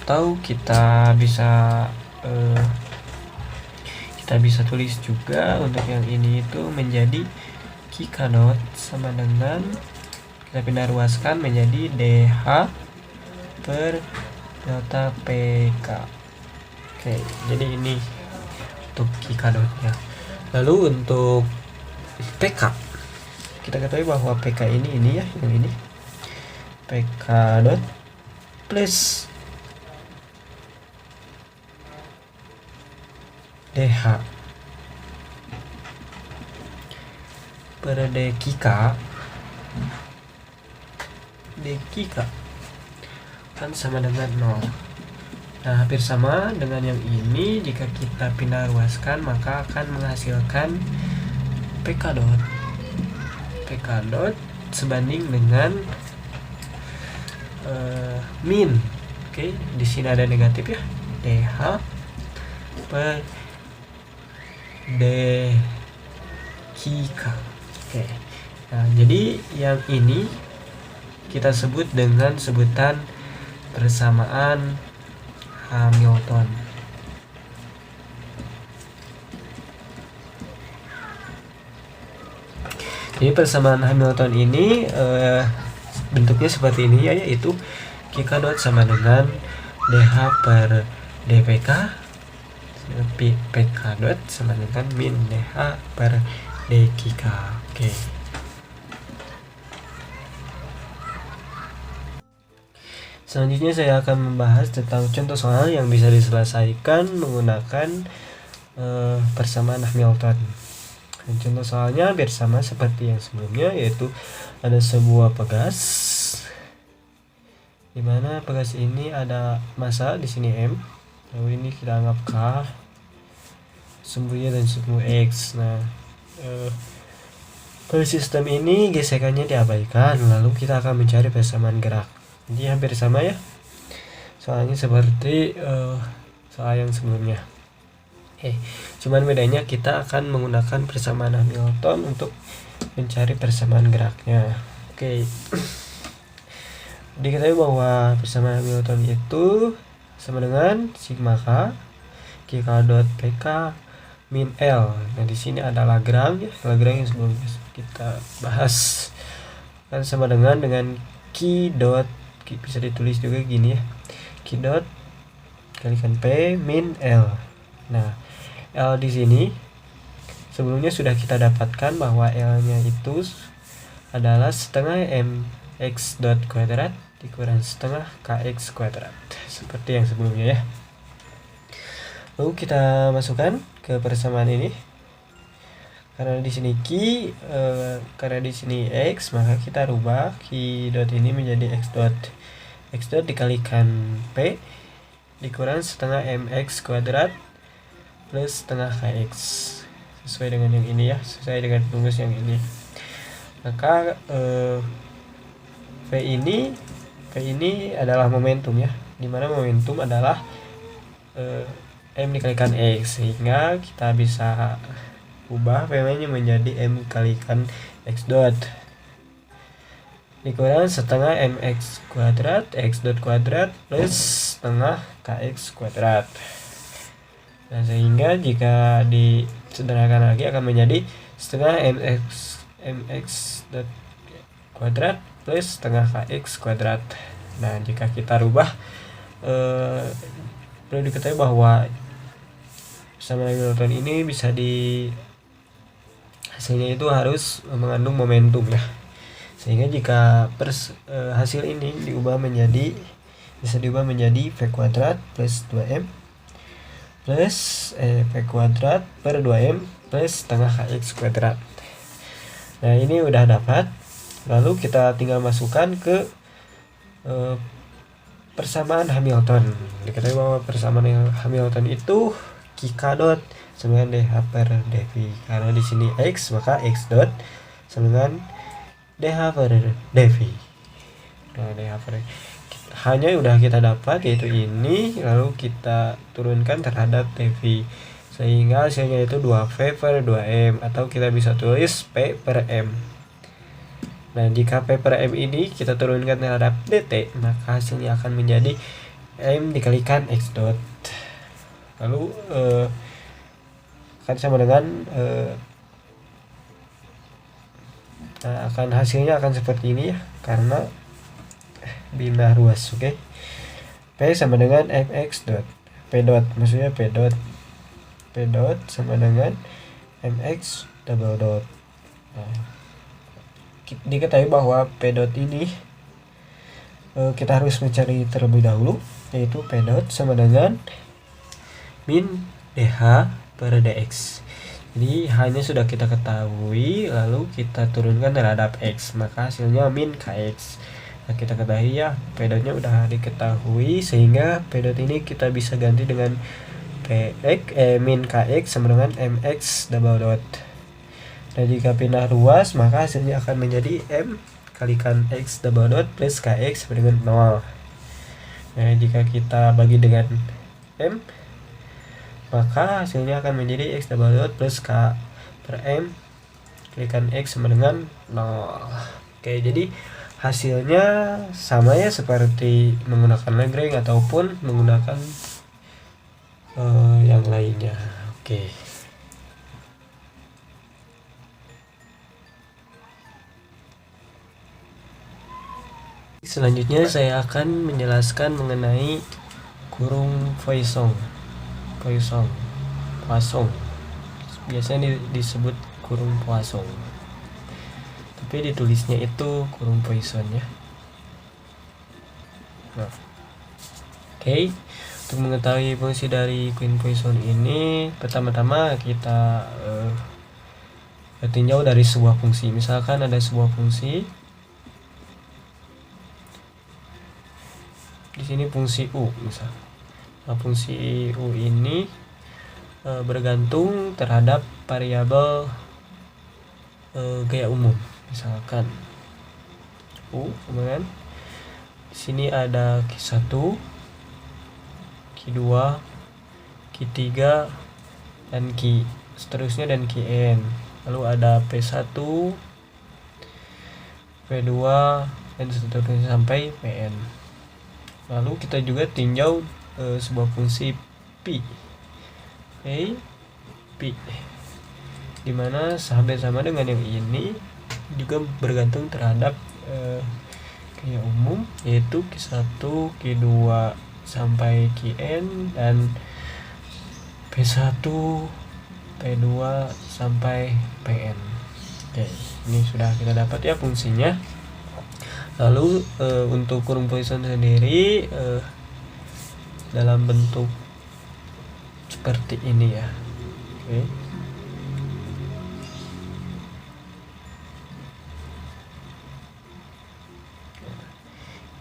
atau kita bisa tulis juga untuk yang ini itu menjadi Kika dot sama dengan, kita pindah ruaskan menjadi DH per delta PK. Oke, jadi ini untuk Kika dotnya. Lalu untuk PK, kita ketahui bahwa PK ini ya, yang ini PK dot plus DH per DKK kan sama dengan 0. Nah, hampir sama dengan yang ini. Jika kita pindah ruaskan maka akan menghasilkan PK dot sebanding dengan min. Oke, di sini ada negatif ya, DH per DKK. Oke. Nah, jadi yang ini kita sebut dengan sebutan persamaan Hamilton. Jadi persamaan Hamilton ini bentuknya seperti ini ya, yaitu Kika dot sama dengan DH per DPK, PK dot sama dengan min DH per DKK. Oke. Selanjutnya saya akan membahas tentang contoh soal yang bisa diselesaikan menggunakan persamaan Hamilton. Dan contoh soalnya hampir sama seperti yang sebelumnya, yaitu ada sebuah pegas, dimana pegas ini ada massa di sini M, lalu ini kita anggap K, sumbunya dan sumbu X. Nah, pada sistem ini gesekannya diabaikan, lalu kita akan mencari persamaan gerak. Jadi hampir sama ya, soalnya seperti soal yang sebelumnya. Cuman bedanya kita akan menggunakan persamaan Hamilton untuk mencari persamaan geraknya. Diketahui bahwa persamaan Hamilton itu sama dengan sigma K Kika dot PK min L. Nah, di sini ada Lagrange ya, Lagrange yang sebelumnya kita bahas, kan sama dengan Q dot, bisa ditulis juga gini ya, Q dot kalikan P min L. Nah, L di sini sebelumnya sudah kita dapatkan bahwa L-nya itu adalah setengah mx dot kuadrat dikurang setengah kx kuadrat, seperti yang sebelumnya ya. Lalu kita masukkan ke persamaan ini. Karena di sini Q, karena di sini X, maka kita rubah Q dot ini menjadi X dot. X dot dikalikan P dikurang setengah mx kuadrat plus setengah kx, sesuai dengan yang ini ya, sesuai dengan rumus yang ini. Maka P ini adalah momentum ya, dimana momentum adalah M dikalikan X, sehingga kita bisa ubah P-nya menjadi M kalikan X dot dikurang setengah mx kuadrat X dot kuadrat plus setengah kx kuadrat. Nah, sehingga jika disederhanakan lagi akan menjadi setengah mx dot kuadrat plus setengah kx kuadrat. Nah, jika kita rubah perlu diketahui bahwa persamaan Hamilton ini bisa hasilnya itu harus mengandung momentum ya, sehingga jika hasil ini bisa diubah menjadi V kuadrat plus 2M plus P kuadrat per 2M plus setengah kx kuadrat. Nah, ini udah dapat. Lalu kita tinggal masukkan ke persamaan Hamilton. Diketahui bahwa persamaan Hamilton itu Kika dot sama dengan DH per dV. Karena di sini X, maka X dot sama dengan DH per dV. Nah, DH per hanya udah kita dapat yaitu ini, lalu kita turunkan terhadap dV sehingga hasilnya itu 2V per 2M, atau kita bisa tulis P per M. Nah, jika P per M ini kita turunkan terhadap dt, maka hasilnya akan menjadi M dikalikan X dot. Lalu akan sama dengan akan hasilnya akan seperti ini ya, karena binar ruas. Oke. P sama dengan mx dot. P dot maksudnya P dot sama dengan mx double dot. Nah, diketahui bahwa P dot ini kita harus mencari terlebih dahulu, yaitu P dot sama dengan min dh per dx. Jadi hanya sudah kita ketahui, lalu kita turunkan terhadap x, maka hasilnya min kx. Nah, kita ketahui ya, P dotnya udah diketahui, sehingga P dot ini kita bisa ganti dengan min kx sama dengan mx double dot. Nah, jika pindah ruas, maka hasilnya akan menjadi M kalikan X double dot plus KX sama dengan 0. Nah, jika kita bagi dengan M, maka hasilnya akan menjadi X double dot plus K per M kalikan X sama dengan 0. Oke, jadi hasilnya sama ya seperti menggunakan Lagrange ataupun menggunakan yang lainnya. Oke. Selanjutnya saya akan menjelaskan mengenai kurung Poisson. Biasanya disebut kurung Poisson, tapi ditulisnya itu kurung Poisson ya. Nah, oke. Untuk mengetahui fungsi dari kurung Poisson ini, pertama-tama kita tinjau dari sebuah fungsi. Misalkan ada sebuah fungsi. Di sini fungsi U misal. Nah, fungsi U ini bergantung terhadap variabel gaya umum. Misalkan U, kemudian di sini ada Q1, Q2, Q3 dan Q seterusnya dan Qn. Lalu ada P1, P2 dan seterusnya sampai Pn. Lalu kita juga tinjau sebuah fungsi P, dimana hampir sama dengan yang ini, juga bergantung terhadap gaya umum, yaitu Q1, Q2 sampai Qn dan P1, P2 sampai Pn. Oke, ini sudah kita dapat ya fungsinya. Lalu untuk kurung Poisson sendiri dalam bentuk seperti ini ya. Oke.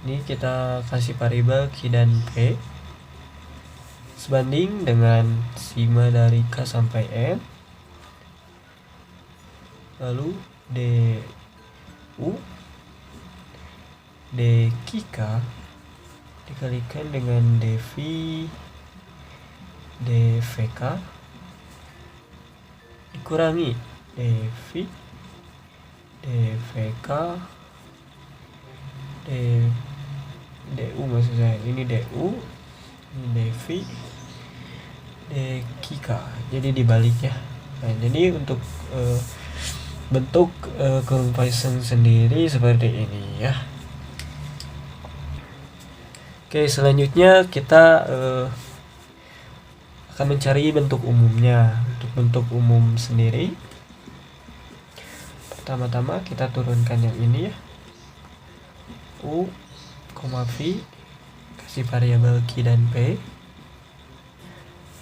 Ini kita kasih variabel Q dan P sebanding dengan sigma dari K sampai N. Lalu du dk dikalikan dengan dv dvk dikurangi dv dvk du maksud saya, ini du, ini dv dkk, jadi dibalik ya. Nah, jadi untuk bentuk kurung Poisson sendiri seperti ini ya. Oke, selanjutnya kita akan mencari bentuk umumnya. Untuk bentuk umum sendiri, pertama-tama kita turunkan yang ini ya, U, V, kasih variabel Q dan P,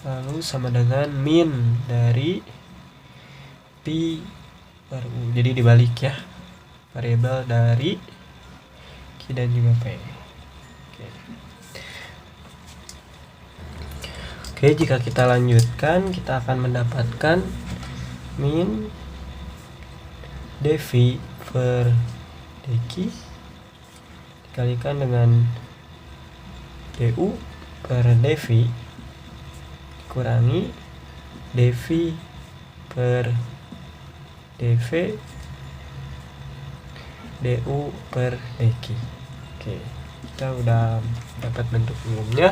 lalu sama dengan min dari P per U, jadi dibalik ya, variabel dari Q dan juga P. Oke, jika kita lanjutkan, kita akan mendapatkan min dv per dq dikalikan dengan du per dv dikurangi dv per dv du per dq. Oke, kita udah dapat bentuk umumnya.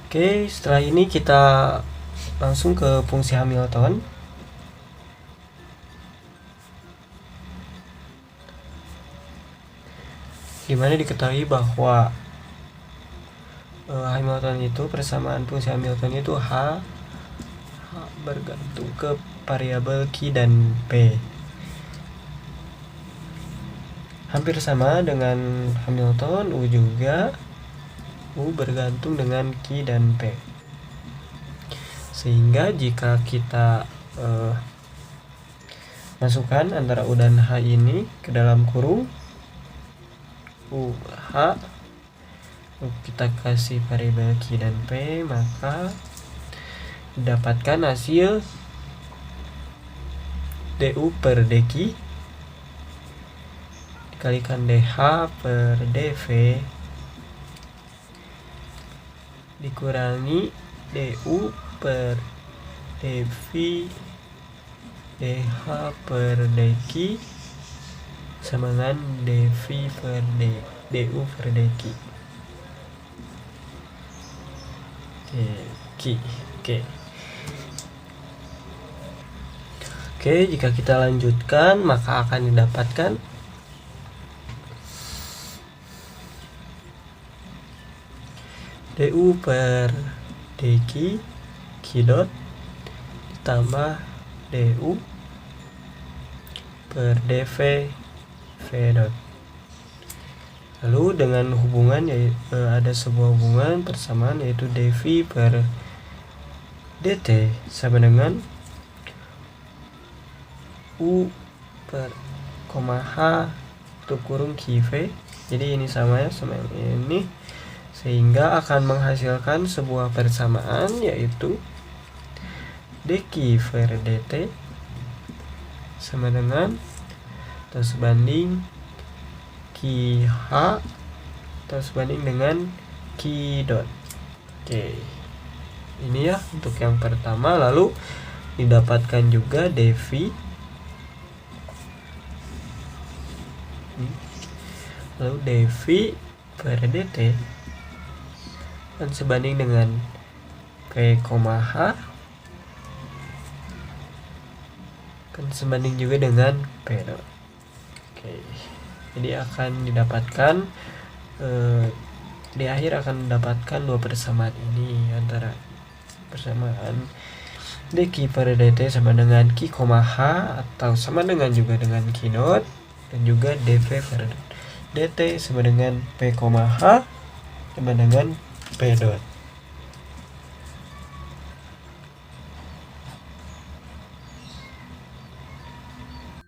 Oke, setelah ini kita langsung ke fungsi Hamilton. Dimana diketahui bahwa Hamilton itu, persamaan fungsi Hamilton itu H bergantung ke variabel Q dan P. Hampir sama dengan Hamilton, U juga. U bergantung dengan Q dan P. Sehingga jika kita masukkan antara U dan H ini ke dalam kurung U, H, kita kasih variabel Q dan P, maka dapatkan hasil du per dq dikalikan dh per dv dikurangi du per dv dh per dq sama dengan dv per du per dq. Oke, jika kita lanjutkan maka akan didapatkan du per dq q dot ditambah du per dv v dot. Lalu dengan hubungan ada sebuah hubungan persamaan yaitu dv per dt sama dengan u per h untuk kurung qv. Jadi ini sama ya sama yang ini, sehingga akan menghasilkan sebuah persamaan yaitu dq per dt sama dengan atau sebanding qh atau sebanding dengan q dot. Oke, ini ya untuk yang pertama. Lalu didapatkan juga dv, lalu dv per dt dan sebanding dengan p, h kan sebanding juga dengan p dot. Oke, jadi akan didapatkan di akhir akan mendapatkan dua persamaan ini, antara persamaan dq per dt sama dengan q, h atau sama dengan juga dengan q dot, dan juga dv per dt sama dengan p, h sama dengan p dot.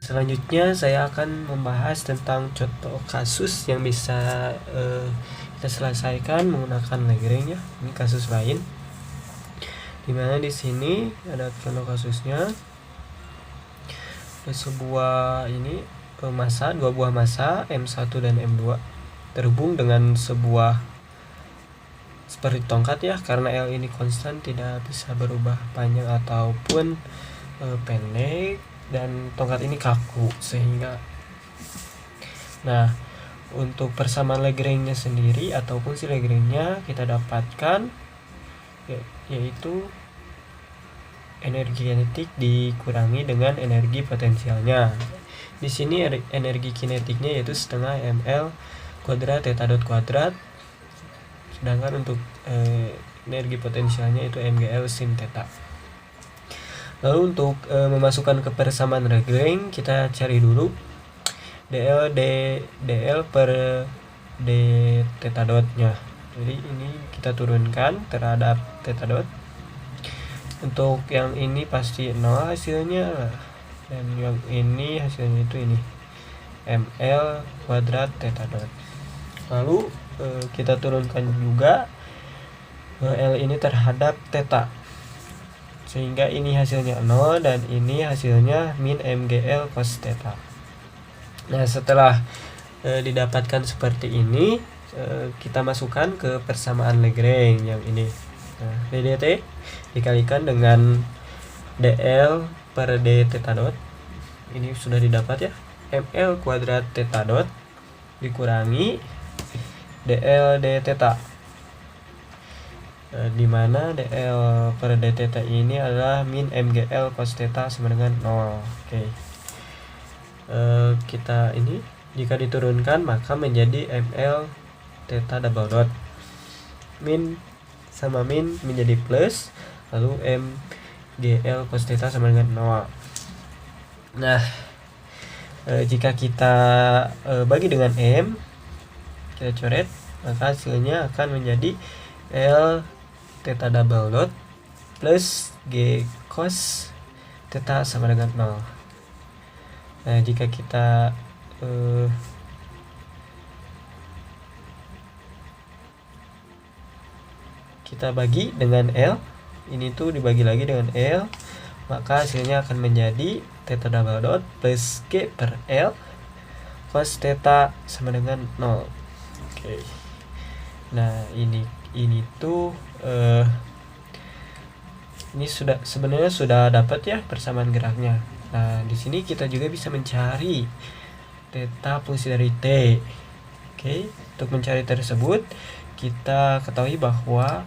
Selanjutnya saya akan membahas tentang contoh kasus yang bisa kita selesaikan menggunakan Lagrange ya. Ini kasus lain, dimana di sini ada contoh kasusnya. Ada sebuah dua buah massa M1 dan M2 terhubung dengan sebuah seperti tongkat ya, karena L ini konstan, tidak bisa berubah panjang ataupun pendek, dan tongkat ini kaku, sehingga untuk persamaan Lagrange-nya sendiri atau fungsi Lagrange-nya kita dapatkan yaitu energi kinetik dikurangi dengan energi potensialnya. Di sini energi kinetiknya yaitu setengah ml kuadrat theta dot kuadrat, sedangkan untuk energi potensialnya itu mgl sin theta. Lalu untuk memasukkan ke persamaan Lagrange, kita cari dulu dl per d theta dotnya. Jadi ini kita turunkan terhadap theta dot. Untuk yang ini pasti 0 hasilnya, dan yang ini hasilnya itu ini ml kuadrat theta dot. Lalu kita turunkan juga L ini terhadap theta, sehingga ini hasilnya 0 dan ini hasilnya min mgl cos theta. Nah, setelah didapatkan seperti ini, kita masukkan ke persamaan Lagrange yang ini. Nah, DDT dikalikan dengan DL per D theta dot. Ini sudah didapat ya. ML kuadrat theta dot dikurangi DL D theta. Di mana DL per D theta ini adalah min MGL cos theta sama dengan 0. Oke. Kita ini jika diturunkan maka menjadi ML theta double dot. Min sama min menjadi plus, lalu MGL cos theta sama dengan 0. Nah, jika kita bagi dengan M, kita coret, maka hasilnya akan menjadi L theta double dot plus G cos theta sama dengan 0. Nah, jika kita bagi dengan L, ini tuh dibagi lagi dengan L, maka hasilnya akan menjadi theta double dot plus G per L cos theta sama dengan 0. Oke. Nah, ini tuh ini sebenarnya sudah dapat ya persamaan geraknya. Nah, di sini kita juga bisa mencari theta fungsi dari T. Oke, untuk mencari tersebut kita ketahui bahwa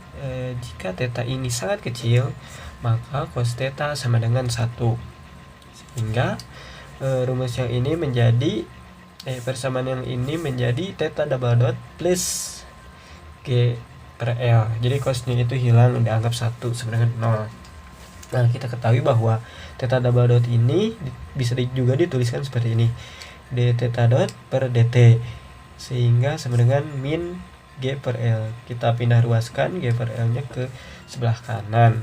jika theta ini sangat kecil, maka cos theta sama dengan 1. Sehingga rumus yang ini menjadi persamaan yang ini menjadi theta double dot plus G per L. Jadi cosnya itu hilang, dianggap 1 sama dengan 0. Nah, kita ketahui bahwa theta double dot ini bisa juga dituliskan seperti ini. D theta dot per dt. Sehingga sama dengan min G per L. Kita pindah ruaskan G per L nya ke sebelah kanan.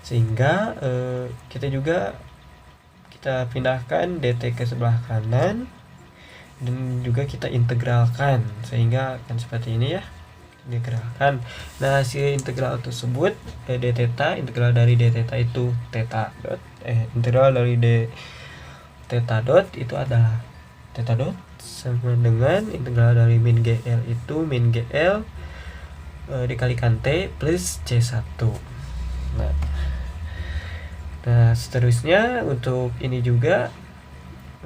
Sehingga kita pindahkan dt ke sebelah kanan. Dan juga kita integralkan. Sehingga akan seperti ini ya. Integralkan. Nah, hasil integral tersebut d theta, integral dari d theta itu theta dot, integral dari d theta dot itu adalah theta dot sama dengan integral dari min GL itu min GL dikalikan T plus C1. Nah, seterusnya untuk ini juga,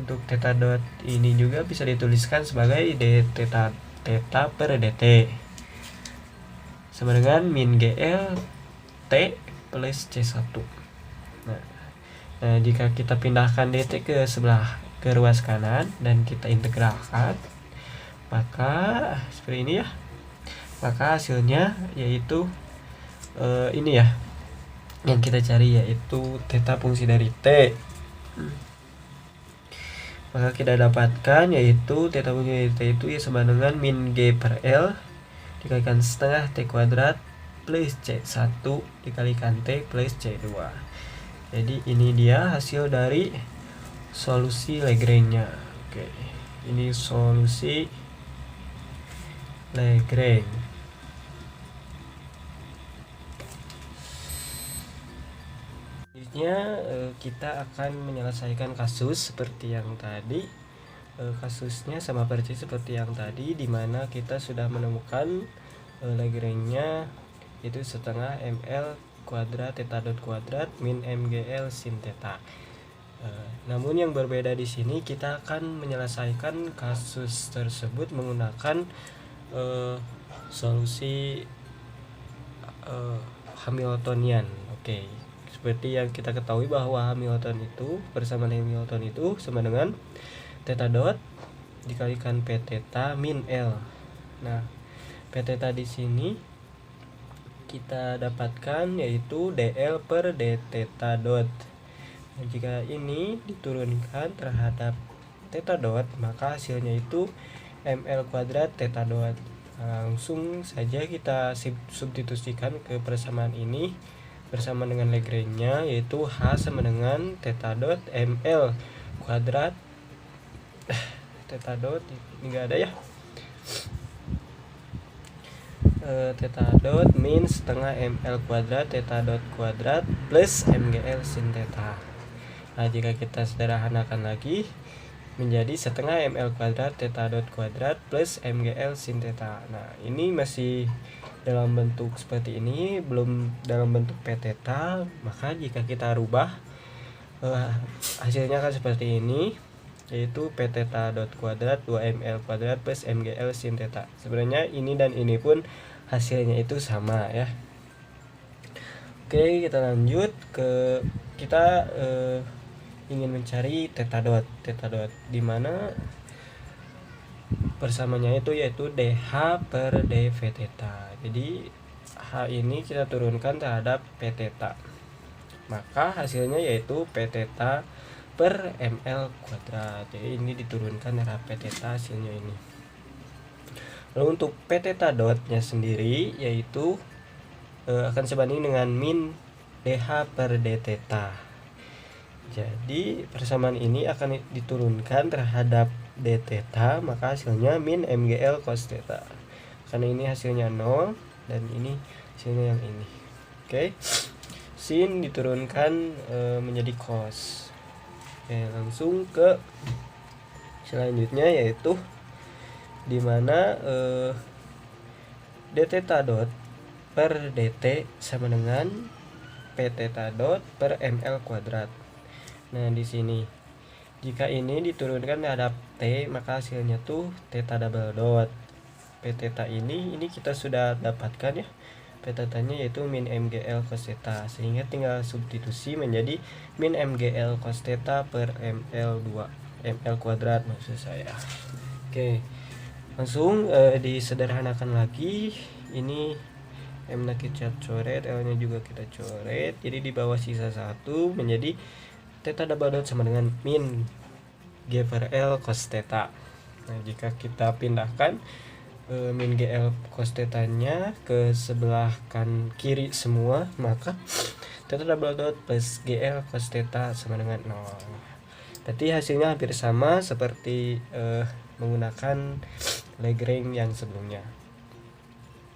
untuk theta dot ini juga bisa dituliskan sebagai d theta per dt sama dengan min GL T plus C1. Nah, jika kita pindahkan dt ke ruas kanan dan kita integralkan, maka seperti ini ya. Maka hasilnya yaitu ini ya, yang kita cari yaitu theta fungsi dari T. Maka kita dapatkan yaitu theta fungsi dari T itu ya sama dengan min G per L dikalikan setengah T kuadrat plus C1 dikalikan T plus C2. Jadi ini dia hasil dari solusi Lagrange-nya. Oke, ini solusi Lagrange. Selanjutnya kita akan menyelesaikan kasus seperti yang tadi. Kasusnya sama persis seperti yang tadi, di mana kita sudah menemukan Lagrange-nya itu setengah ml kuadrat theta dot kuadrat min mgl sin theta. Namun yang berbeda di sini kita akan menyelesaikan kasus tersebut menggunakan solusi Hamiltonian. Oke. Seperti yang kita ketahui bahwa persamaan Hamilton itu sama dengan theta dot dikalikan p theta min L. Nah, p theta di sini kita dapatkan yaitu dl per d theta dot. Nah, jika ini diturunkan terhadap theta dot, maka hasilnya itu ml kuadrat theta dot. Nah, langsung saja kita substitusikan ke persamaan ini bersama dengan Lagrange-nya, yaitu H sama dengan theta dot ml kuadrat theta dot ini enggak ada ya, theta dot min setengah ml kuadrat theta dot kuadrat plus mgl sin theta. Nah, jika kita sederhanakan lagi, menjadi setengah ml kuadrat theta dot kuadrat plus mgl sin theta. Nah, ini masih dalam bentuk seperti ini, belum dalam bentuk p theta. Maka jika kita rubah, hasilnya akan seperti ini, yaitu p theta dot kuadrat 2ml kuadrat plus mgl sin theta. Sebenarnya ini dan ini pun hasilnya itu sama ya. Oke, kita lanjut ke kita ingin mencari theta dot di mana persamanya itu yaitu dh per dv theta. Jadi h ini kita turunkan terhadap p theta, maka hasilnya yaitu p theta per ml kuadrat. Jadi ini diturunkan terhadap p theta, hasilnya ini. Lalu untuk p theta dotnya sendiri yaitu akan sebanding dengan min dh per d theta. Jadi persamaan ini akan diturunkan terhadap d theta, maka hasilnya min mgl cos theta. Karena ini hasilnya 0 dan ini hasilnya yang ini. Oke. Sin diturunkan menjadi cos. Oke, langsung ke selanjutnya yaitu dimana d theta dot per dt sama dengan p theta dot per ml kuadrat. Nah, di sini jika ini diturunkan terhadap t, maka hasilnya tuh theta double dot. P theta ini kita sudah dapatkan ya. P theta-nya yaitu min mgl cos theta, sehingga tinggal substitusi menjadi min mgl cos theta per ml kuadrat maksud saya. Oke. Langsung disederhanakan lagi. Ini M-nya kita coret, L-nya juga kita coret. Jadi di bawah sisa 1 menjadi theta double dot sama dengan min G per L cos theta. Nah, jika kita pindahkan min GL cos theta-nya ke sebelah kiri semua, maka theta double dot plus GL cos theta sama dengan 0. Berarti hasilnya hampir sama seperti menggunakan Lagrange yang sebelumnya.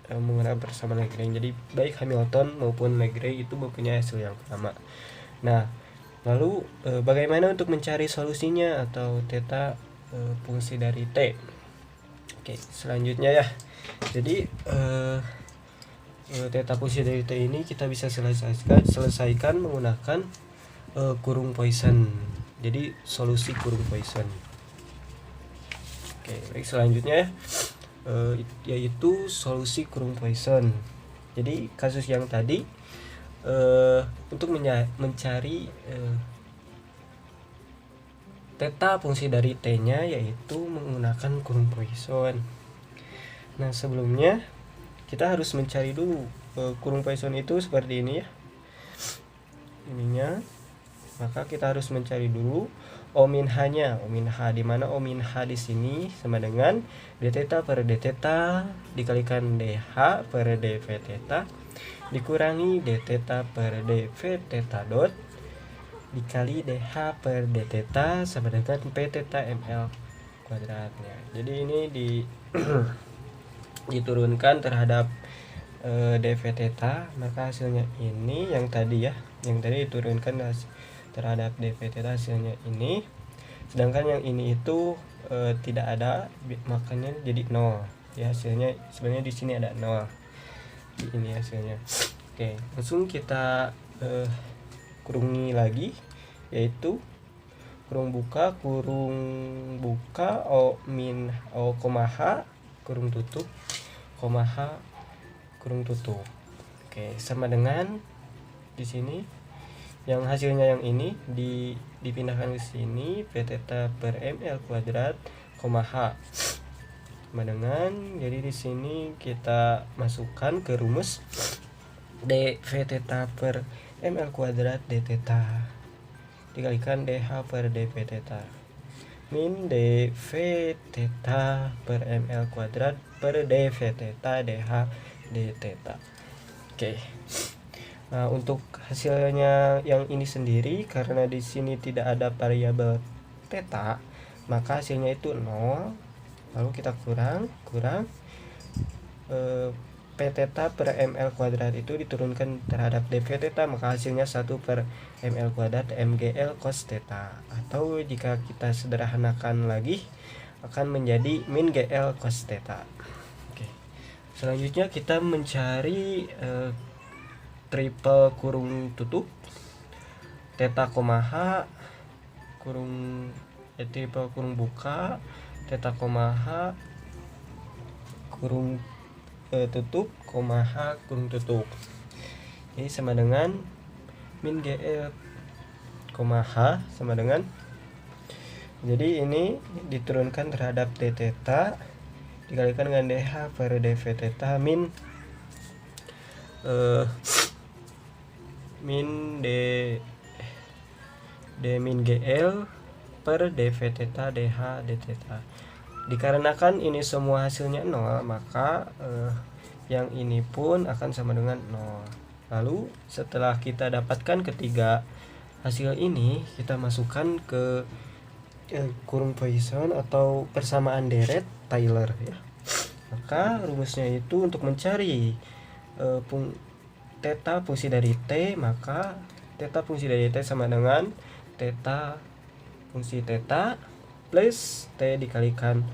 Menggunakan persamaan Lagrange. Jadi baik Hamilton maupun Lagrange itu mempunyai hasil yang sama. Nah, lalu bagaimana untuk mencari solusinya atau theta fungsi dari T? Oke, selanjutnya ya. Jadi theta fungsi dari T ini kita bisa selesaikan menggunakan kurung Poisson. Jadi solusi kurung Poisson. Oke, baik, selanjutnya yaitu solusi kurung Poisson. Jadi kasus yang tadi untuk mencari theta fungsi dari T-nya yaitu menggunakan kurung Poisson. Nah, sebelumnya kita harus mencari dulu kurung Poisson itu seperti ini ya. Ininya. Maka kita harus mencari dulu O min H-nya. O min H, di mana O min H di sini sama dengan d theta per d theta dikalikan dh per dv theta dikurangi d theta per dv theta dot dikali dh per d theta sama dengan p theta ml kuadratnya. Jadi ini diturunkan terhadap dv theta, maka hasilnya ini yang tadi ya, yang tadi diturunkan terhadap dv theta hasilnya ini, sedangkan yang ini itu tidak ada, makanya jadi 0 ya. Hasilnya sebenarnya di sini ada 0 di ini hasilnya. Oke, langsung kita kurungi lagi, yaitu kurung buka O min O, H kurung tutup, H kurung tutup. Oke, sama dengan di sini yang hasilnya yang ini dipindahkan ke sini, p theta per ml kuadrat, H sama dengan, jadi di sini kita masukkan ke rumus dv theta per ml kuadrat d theta dikalikan dh per dv theta min dv theta per ml kuadrat per dv theta dh d theta. Oke. Nah, untuk hasilnya yang ini sendiri, karena di sini tidak ada variabel theta, maka hasilnya itu 0. Lalu kita kurang P theta per ml kuadrat itu diturunkan terhadap dv theta, maka hasilnya 1 per ml kuadrat mgl cos theta. Atau jika kita sederhanakan lagi akan menjadi min gl cos theta. Oke. Selanjutnya kita mencari triple kurung tutup theta, h kurung triple kurung buka theta, h kurung tutup, h kurung tutup. Jadi sama dengan min gl, h sama dengan, jadi ini diturunkan terhadap d theta dikalikan dengan dh per dv theta min d min gl per dv theta dh d theta. Dikarenakan ini semua hasilnya 0, maka yang ini pun akan sama dengan 0. Lalu setelah kita dapatkan ketiga hasil ini, kita masukkan ke kurung Poisson atau persamaan deret Taylor ya. Maka rumusnya itu untuk mencari theta fungsi dari t, maka theta fungsi dari t sama dengan theta fungsi theta plus t dikalikan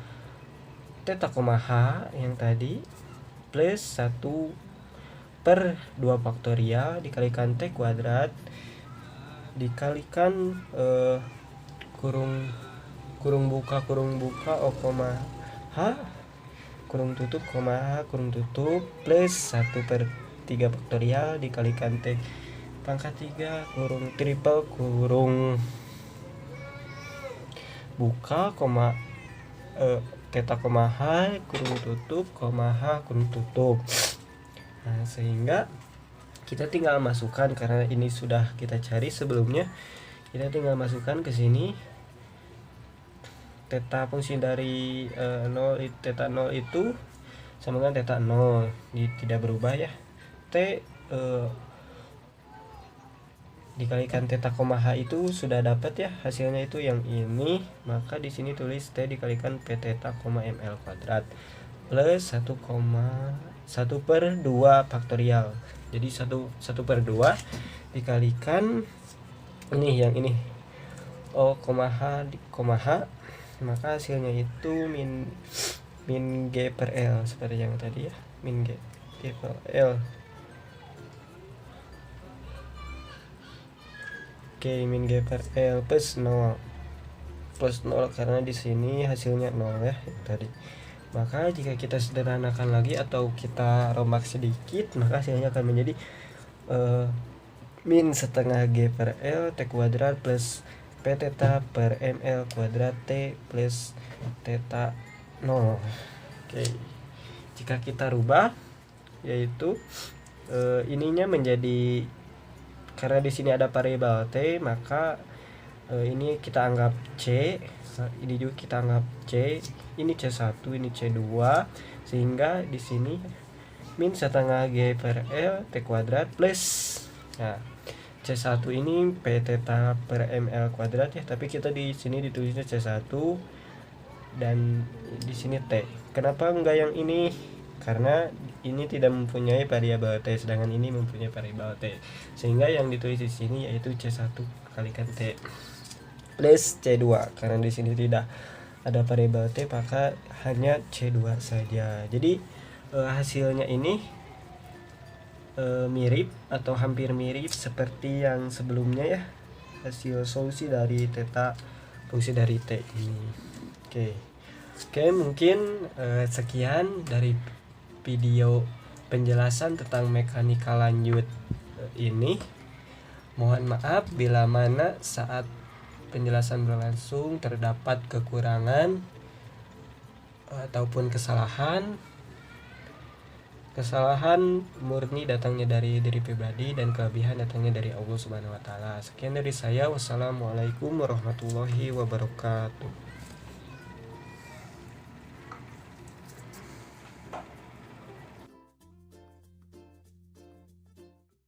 theta, h yang tadi plus 1 per 2 faktorial dikalikan t kuadrat dikalikan kurung buka o, h kurung tutup, h kurung tutup plus 1 per 3 faktorial dikalikan t pangkat 3 kurung triple kurung buka, theta, h kurung tutup, h kurung tutup. Nah, sehingga kita tinggal masukkan, karena ini sudah kita cari sebelumnya, kita tinggal masukkan ke sini theta fungsi dari 0, theta 0 itu sama dengan theta 0, ini tidak berubah ya. T dikalikan theta, h itu sudah dapat ya, hasilnya itu yang ini, maka di sini tulis t dikalikan p theta, ml kuadrat plus 1 per 2 faktorial. Jadi 1 per 2 dikalikan ini yang ini o, h, maka hasilnya itu min g per l seperti yang tadi ya, min g per l. Oke, min g per l plus 0 karena di sini hasilnya 0 ya tadi. Maka jika kita sederhanakan lagi atau kita rombak sedikit, maka hasilnya akan menjadi min setengah g per l t kuadrat plus p theta per ml kuadrat t plus theta 0. Oke, jika kita rubah, yaitu ininya menjadi, karena di sini ada variabel t, maka ini kita anggap c, ini juga kita anggap c, ini c1, ini c2, sehingga di sini min setengah g per l t kuadrat plus, nah c1 ini p theta per ml kuadrat ya, tapi kita di sini ditulisnya c1 dan di sini t. Kenapa enggak yang ini? Karena ini tidak mempunyai variabel t, sedangkan ini mempunyai variabel t, sehingga yang ditulis di sini yaitu c1 kalikan t plus c2. Karena di sini tidak ada variabel t, maka hanya c2 saja. Jadi hasilnya ini mirip atau hampir mirip seperti yang sebelumnya ya, hasil solusi dari theta fungsi dari t ini. Oke, mungkin sekian dari video penjelasan tentang mekanika lanjut ini. Mohon maaf bila mana saat penjelasan berlangsung terdapat kekurangan ataupun kesalahan. Kesalahan murni datangnya dari diri pribadi dan kelebihan datangnya dari Allah Subhanahu wa taala. Sekian dari saya. Wassalamualaikum warahmatullahi wabarakatuh.